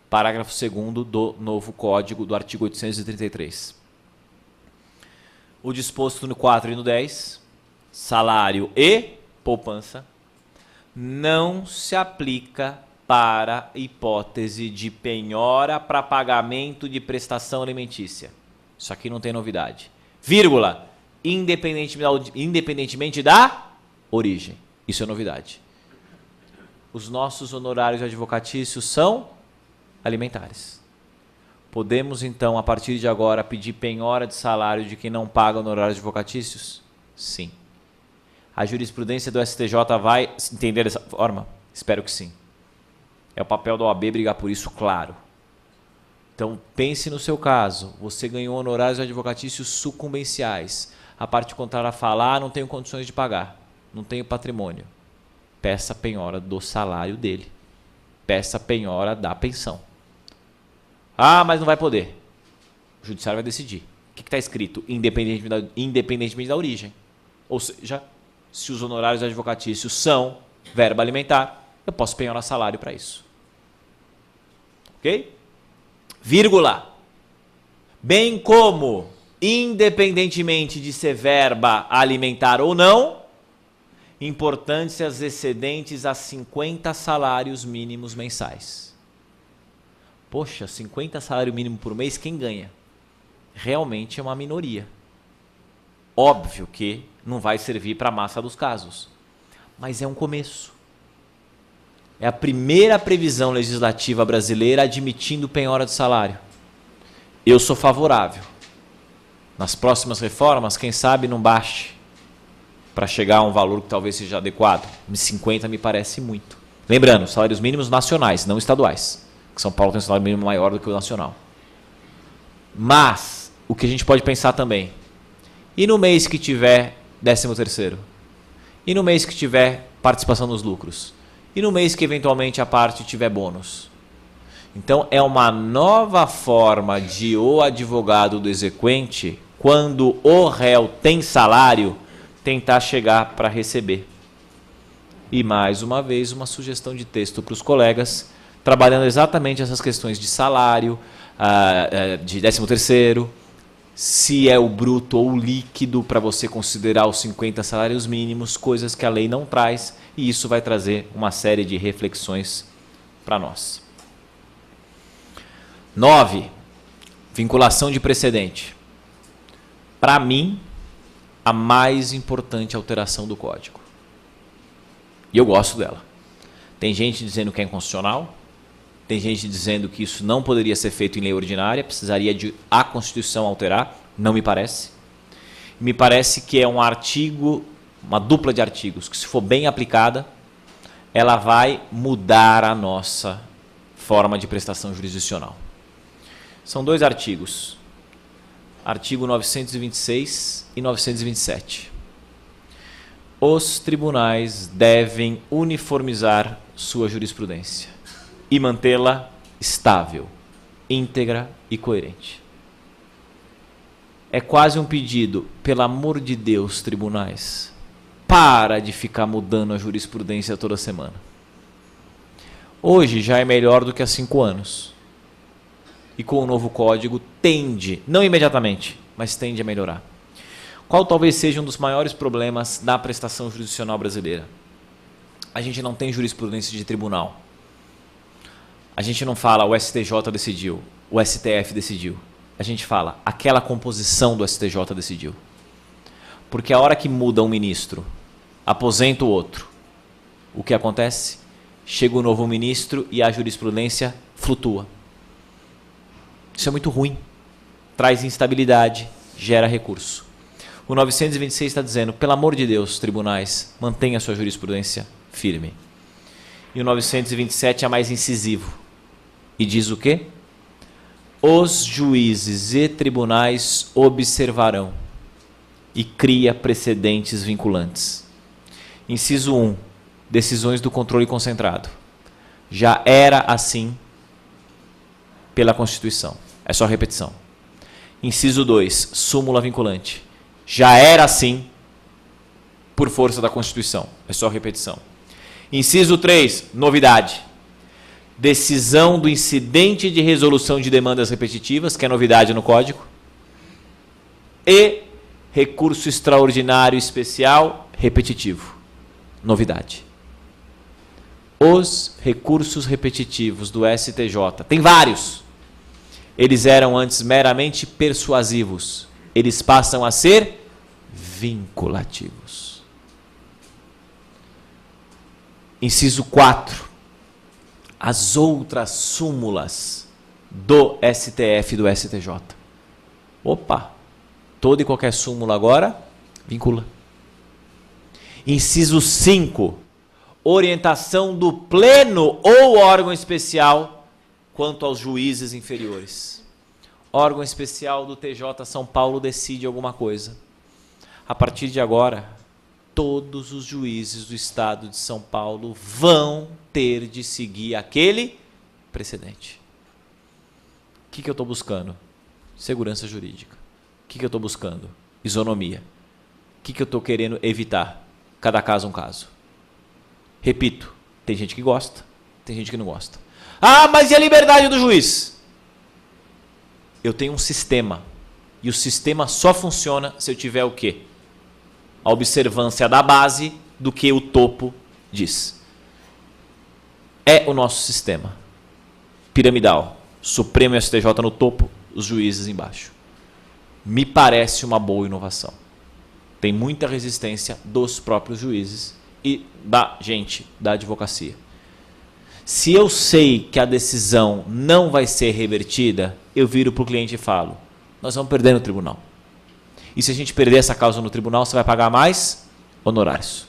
S2: parágrafo 2º do novo Código do artigo 833. O disposto no 4 e no 10, salário e poupança, não se aplica para hipótese de penhora para pagamento de prestação alimentícia. Isso aqui não tem novidade. Vírgula, independentemente da origem. Isso é novidade. Os nossos honorários advocatícios são alimentares. Podemos, então, a partir de agora, pedir penhora de salário de quem não paga honorários advocatícios? Sim. A jurisprudência do STJ vai entender dessa forma? Espero que sim. É o papel da OAB brigar por isso, claro. Então, pense no seu caso. Você ganhou honorários advocatícios sucumbenciais. A parte contrária fala, não tenho condições de pagar, não tenho patrimônio. Peça a penhora do salário dele. Peça a penhora da pensão. Ah, mas não vai poder. O judiciário vai decidir. O que está escrito? Independentemente da origem. Ou seja, se os honorários advocatícios são verba alimentar, eu posso penhorar salário para isso. Ok? Vírgula. Bem como, independentemente de ser verba alimentar ou não, importantes as excedentes a 50 salários mínimos mensais. Poxa, 50 salário mínimo por mês, quem ganha? Realmente é uma minoria. Óbvio que não vai servir para a massa dos casos, mas é um começo. É a primeira previsão legislativa brasileira admitindo penhora de salário. Eu sou favorável. Nas próximas reformas, quem sabe não baixe para chegar a um valor que talvez seja adequado. 50 me parece muito. Lembrando, salários mínimos nacionais, não estaduais. Que São Paulo tem um salário mínimo maior do que o nacional. Mas, o que a gente pode pensar também, e no mês que tiver 13º? E no mês que tiver participação nos lucros? E no mês que eventualmente a parte tiver bônus? Então, é uma nova forma de o advogado do exequente, quando o réu tem salário, tentar chegar para receber. E mais uma vez, uma sugestão de texto para os colegas, trabalhando exatamente essas questões de salário, de 13º, se é o bruto ou o líquido para você considerar os 50 salários mínimos, coisas que a lei não traz, e isso vai trazer uma série de reflexões para nós. 9. Vinculação de precedente. Para mim, a mais importante alteração do Código. E eu gosto dela. Tem gente dizendo que é inconstitucional, tem gente dizendo que isso não poderia ser feito em lei ordinária, precisaria de a Constituição alterar, não me parece. Me parece que é um artigo, uma dupla de artigos, que se for bem aplicada, ela vai mudar a nossa forma de prestação jurisdicional. São 2 artigos, artigo 926 e 927. Os tribunais devem uniformizar sua jurisprudência e mantê-la estável, íntegra e coerente. É quase um pedido, pelo amor de Deus, tribunais, para de ficar mudando a jurisprudência toda semana. Hoje já é melhor do que há 5 anos. E com o novo código tende, não imediatamente, mas tende a melhorar. Qual talvez seja um dos maiores problemas da prestação jurisdicional brasileira? A gente não tem jurisprudência de tribunal. A gente não fala o STJ decidiu, o STF decidiu. A gente fala aquela composição do STJ decidiu. Porque a hora que muda um ministro, aposenta o outro, o que acontece? Chega o novo ministro e a jurisprudência flutua. Isso é muito ruim. Traz instabilidade, gera recurso. O 926 está dizendo, pelo amor de Deus, tribunais, mantenha a sua jurisprudência firme. E o 927 é mais incisivo. E diz o quê? Os juízes e tribunais observarão e cria precedentes vinculantes. Inciso 1. Decisões do controle concentrado. Já era assim pela Constituição. É só repetição. Inciso 2. Súmula vinculante. Já era assim por força da Constituição. É só repetição. Inciso 3, novidade. Decisão do incidente de resolução de demandas repetitivas, que é novidade no Código. E recurso extraordinário especial repetitivo. Novidade. Os recursos repetitivos do STJ, tem vários. Eles eram antes meramente persuasivos. Eles passam a ser vinculativos. Inciso 4. As outras súmulas do STF e do STJ. Opa! Toda e qualquer súmula agora vincula. Inciso 5. Orientação do pleno ou órgão especial quanto aos juízes inferiores. Órgão especial do TJ São Paulo decide alguma coisa. A partir de agora, todos os juízes do estado de São Paulo vão ter de seguir aquele precedente. O que eu estou buscando? Segurança jurídica. O que eu estou buscando? Isonomia. O que eu estou querendo evitar? Cada caso um caso. Repito, tem gente que gosta, tem gente que não gosta. Ah, mas e a liberdade do juiz? Eu tenho um sistema. E o sistema só funciona se eu tiver o quê? A observância da base do que o topo diz. É o nosso sistema. Piramidal. Supremo e STJ no topo, os juízes embaixo. Me parece uma boa inovação. Tem muita resistência dos próprios juízes e da gente, da advocacia. Se eu sei que a decisão não vai ser revertida, eu viro para o cliente e falo, nós vamos perder no tribunal. E se a gente perder essa causa no tribunal, você vai pagar mais honorários.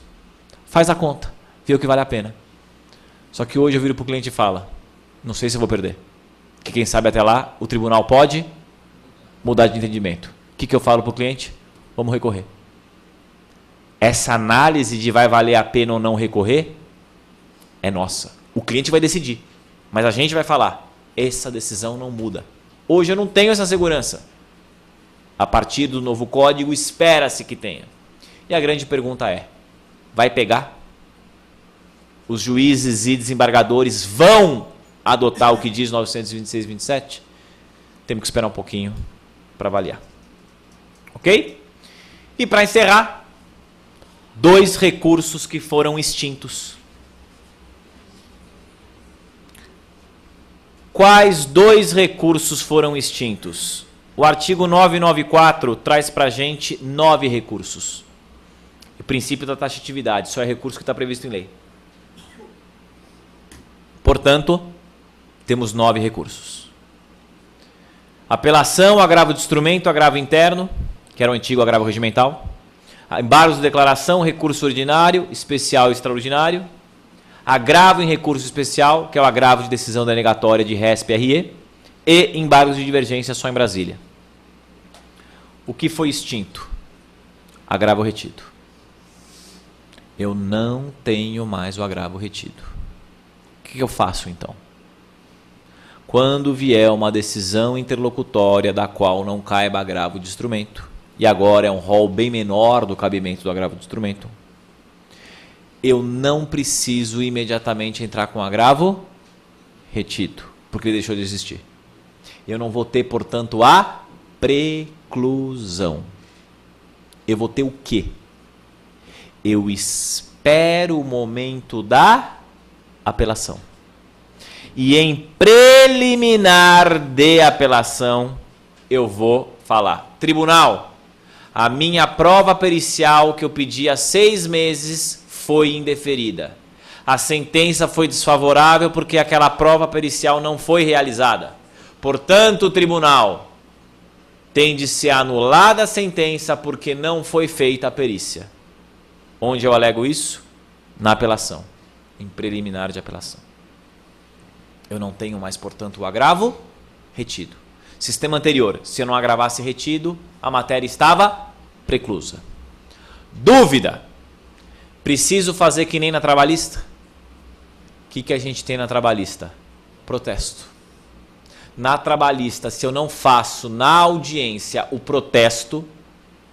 S2: Faz a conta, vê o que vale a pena. Só que hoje eu viro para o cliente e falo, não sei se eu vou perder. Que quem sabe até lá, o tribunal pode mudar de entendimento. O que eu falo para o cliente? Vamos recorrer. Essa análise de vai valer a pena ou não recorrer é nossa. O cliente vai decidir, mas a gente vai falar, essa decisão não muda. Hoje eu não tenho essa segurança. A partir do novo código, espera-se que tenha. E a grande pergunta é, vai pegar? Os juízes e desembargadores vão adotar o que diz 926/27? Temos que esperar um pouquinho para avaliar. Ok? E para encerrar, 2 recursos que foram extintos. Quais 2 recursos foram extintos? O artigo 994 traz para a gente 9 recursos. O princípio da taxatividade, só é recurso que está previsto em lei. Portanto, temos 9 recursos. Apelação, agravo de instrumento, agravo interno, que era o antigo agravo regimental. Embargos de declaração, recurso ordinário, especial e extraordinário. Agravo em recurso especial, que é o agravo de decisão denegatória de RESP-RE. E embargos de divergência só em Brasília. O que foi extinto? Agravo retido. Eu não tenho mais o agravo retido. O que eu faço então? Quando vier uma decisão interlocutória da qual não caiba agravo de instrumento, e agora é um rol bem menor do cabimento do agravo de instrumento, eu não preciso imediatamente entrar com agravo retido, porque ele deixou de existir. Eu não vou ter, portanto, a preclusão. Eu vou ter o quê? Eu espero o momento da apelação. E em preliminar de apelação, eu vou falar, tribunal, a minha prova pericial que eu pedi há 6 meses foi indeferida. A sentença foi desfavorável porque aquela prova pericial não foi realizada. Portanto, o tribunal tem de ser anulada a sentença porque não foi feita a perícia. Onde eu alego isso? Na apelação, em preliminar de apelação. Eu não tenho mais, portanto, o agravo retido. Sistema anterior, se eu não agravasse retido, a matéria estava preclusa. Dúvida. Preciso fazer que nem na trabalhista? O que a gente tem na trabalhista? Protesto. Na trabalhista, se eu não faço na audiência o protesto,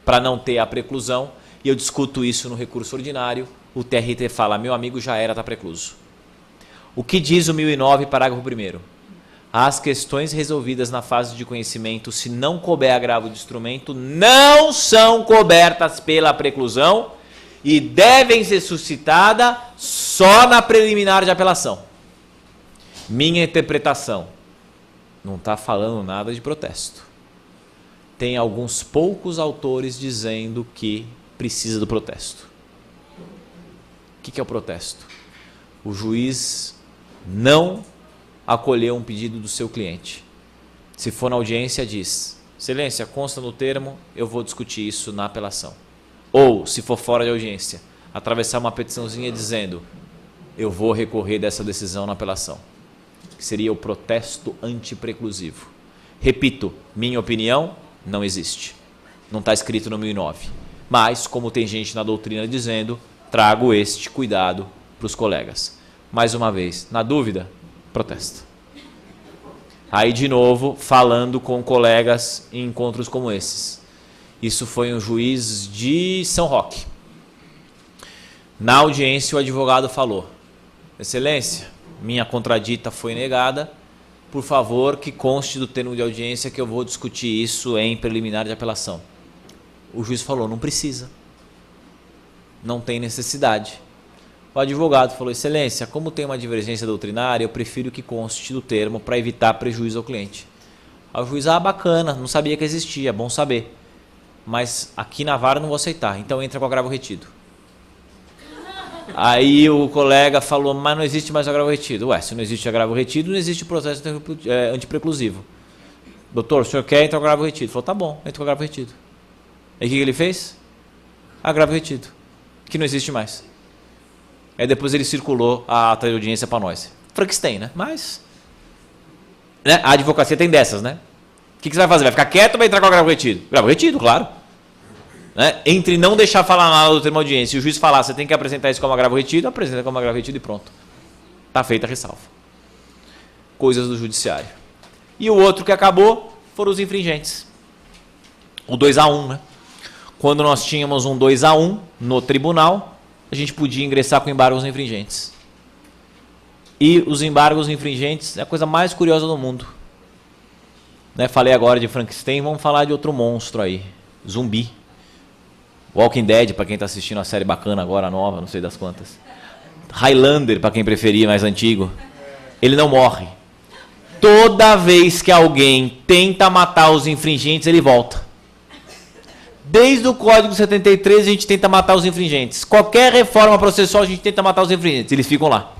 S2: para não ter a preclusão, e eu discuto isso no recurso ordinário, o TRT fala, meu amigo, já era, está precluso. O que diz o 1009, parágrafo 1º? As questões resolvidas na fase de conhecimento, se não couber agravo de instrumento, não são cobertas pela preclusão e devem ser suscitadas só na preliminar de apelação. Minha interpretação, não está falando nada de protesto. Tem alguns poucos autores dizendo que precisa do protesto. O que é o protesto? O juiz não acolheu um pedido do seu cliente. Se for na audiência, diz, excelência, consta no termo, eu vou discutir isso na apelação. Ou, se for fora de audiência, atravessar uma petiçãozinha dizendo, eu vou recorrer dessa decisão na apelação. Que seria o protesto antipreclusivo. Repito, minha opinião, não existe. Não está escrito no 1009. Mas, como tem gente na doutrina dizendo, trago este cuidado para os colegas. Mais uma vez, na dúvida, protesta. Aí, de novo, falando com colegas em encontros como esses. Isso foi um juiz de São Roque. Na audiência, o advogado falou, excelência, minha contradita foi negada, por favor, que conste do termo de audiência que eu vou discutir isso em preliminar de apelação. O juiz falou, não precisa. Não tem necessidade. O advogado falou, excelência, como tem uma divergência doutrinária, eu prefiro que conste do termo para evitar prejuízo ao cliente. Aí o juiz, bacana, não sabia que existia, bom saber. Mas aqui na vara eu não vou aceitar, então entra com agravo retido. Aí o colega falou, mas não existe mais agravo retido. Ué, se não existe agravo retido, não existe processo antipreclusivo. Doutor, o senhor quer entrar com agravo retido? Ele falou, tá bom, entra com agravo retido. E o que ele fez? Agravo retido, que não existe mais. Aí depois ele circulou a ata de audiência para nós. Frankenstein, né? Mas né? A advocacia tem dessas, né? O que você vai fazer? Vai ficar quieto ou vai entrar com agravo retido? Agravo retido, claro. Né? Entre não deixar falar nada do termo de audiência e o juiz falar, você tem que apresentar isso como agravo retido, apresenta como agravo retido e pronto. Está feita a ressalva. Coisas do judiciário. E o outro que acabou foram os infringentes. O 2-1, né? Quando nós tínhamos um 2-1 no tribunal, a gente podia ingressar com embargos infringentes. E os embargos infringentes é a coisa mais curiosa do mundo. Né? Falei agora de Frankenstein, vamos falar de outro monstro aí. Zumbi. Walking Dead, para quem está assistindo a série bacana agora, nova, não sei das quantas. Highlander, para quem preferir, mais antigo. Ele não morre. Toda vez que alguém tenta matar os infringentes, ele volta. Desde o Código 73 a gente tenta matar os infringentes. Qualquer reforma processual a gente tenta matar os infringentes. Eles ficam lá.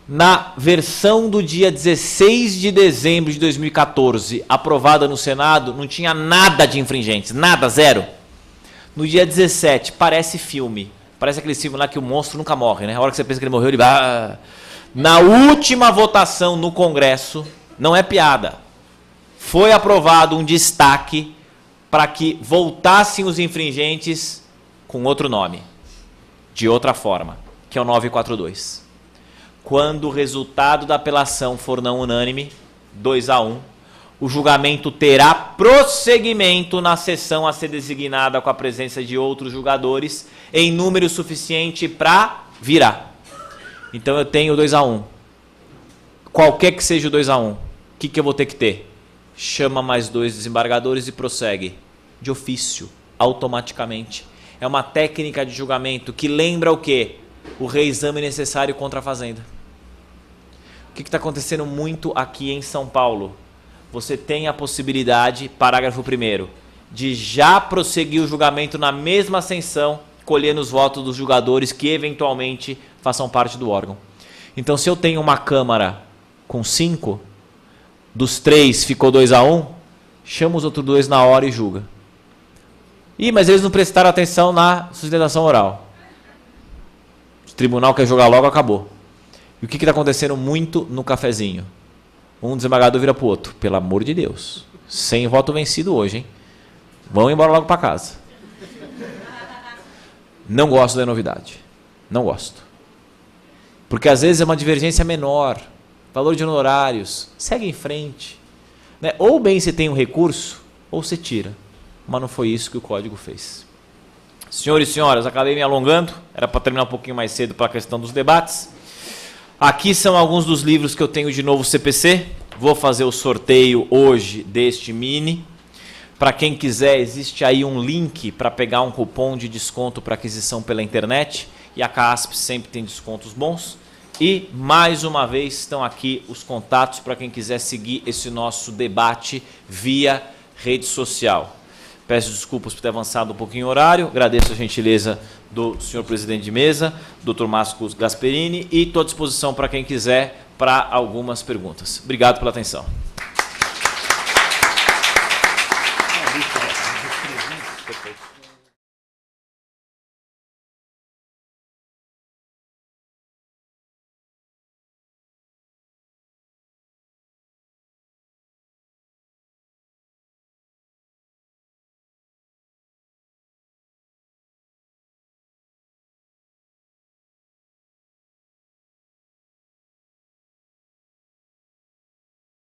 S2: Na versão do dia 16 de dezembro de 2014, aprovada no Senado, não tinha nada de infringentes. Nada, zero. No dia 17, parece filme. Parece aquele filme lá que o monstro nunca morre, né? A hora que você pensa que ele morreu, ele vai... Na última votação no Congresso, não é piada, foi aprovado um destaque para que voltassem os infringentes com outro nome, de outra forma, que é o 942. Quando o resultado da apelação for não unânime, 2-1, o julgamento terá prosseguimento na sessão a ser designada com a presença de outros julgadores em número suficiente para virar. Então eu tenho 2-1. Qualquer que seja o 2-1, o que eu vou ter que ter? Chama mais 2 desembargadores e prossegue. De ofício, automaticamente. É uma técnica de julgamento que lembra o quê? O reexame necessário contra a Fazenda. O que está acontecendo muito aqui em São Paulo? Você tem a possibilidade, parágrafo 1º, de já prosseguir o julgamento na mesma ascensão, colhendo os votos dos julgadores que eventualmente façam parte do órgão. Então, se eu tenho uma Câmara com 5, dos 3 ficou 2-1, chama os outros 2 na hora e julga. Mas eles não prestaram atenção na sustentação oral. O tribunal quer jogar logo, acabou. E o que está acontecendo muito no cafezinho? Um desembargador vira para o outro. Pelo amor de Deus. Sem voto vencido hoje, hein? Vão embora logo para casa. Não gosto da novidade. Não gosto. Porque às vezes é uma divergência menor. Valor de honorários. Segue em frente. Né? Ou bem você tem um recurso, ou você tira. Mas não foi isso que o código fez. Senhores e senhoras, acabei me alongando, era para terminar um pouquinho mais cedo para a questão dos debates. Aqui são alguns dos livros que eu tenho de novo CPC. Vou fazer o sorteio hoje deste mini. Para quem quiser, existe aí um link para pegar um cupom de desconto para aquisição pela internet. E a CASP sempre tem descontos bons. E, mais uma vez, estão aqui os contatos para quem quiser seguir esse nosso debate via rede social. Peço desculpas por ter avançado um pouquinho o horário, agradeço a gentileza do senhor presidente de mesa, Dr. Márcio Gasperini, e estou à disposição para quem quiser para algumas perguntas. Obrigado pela atenção.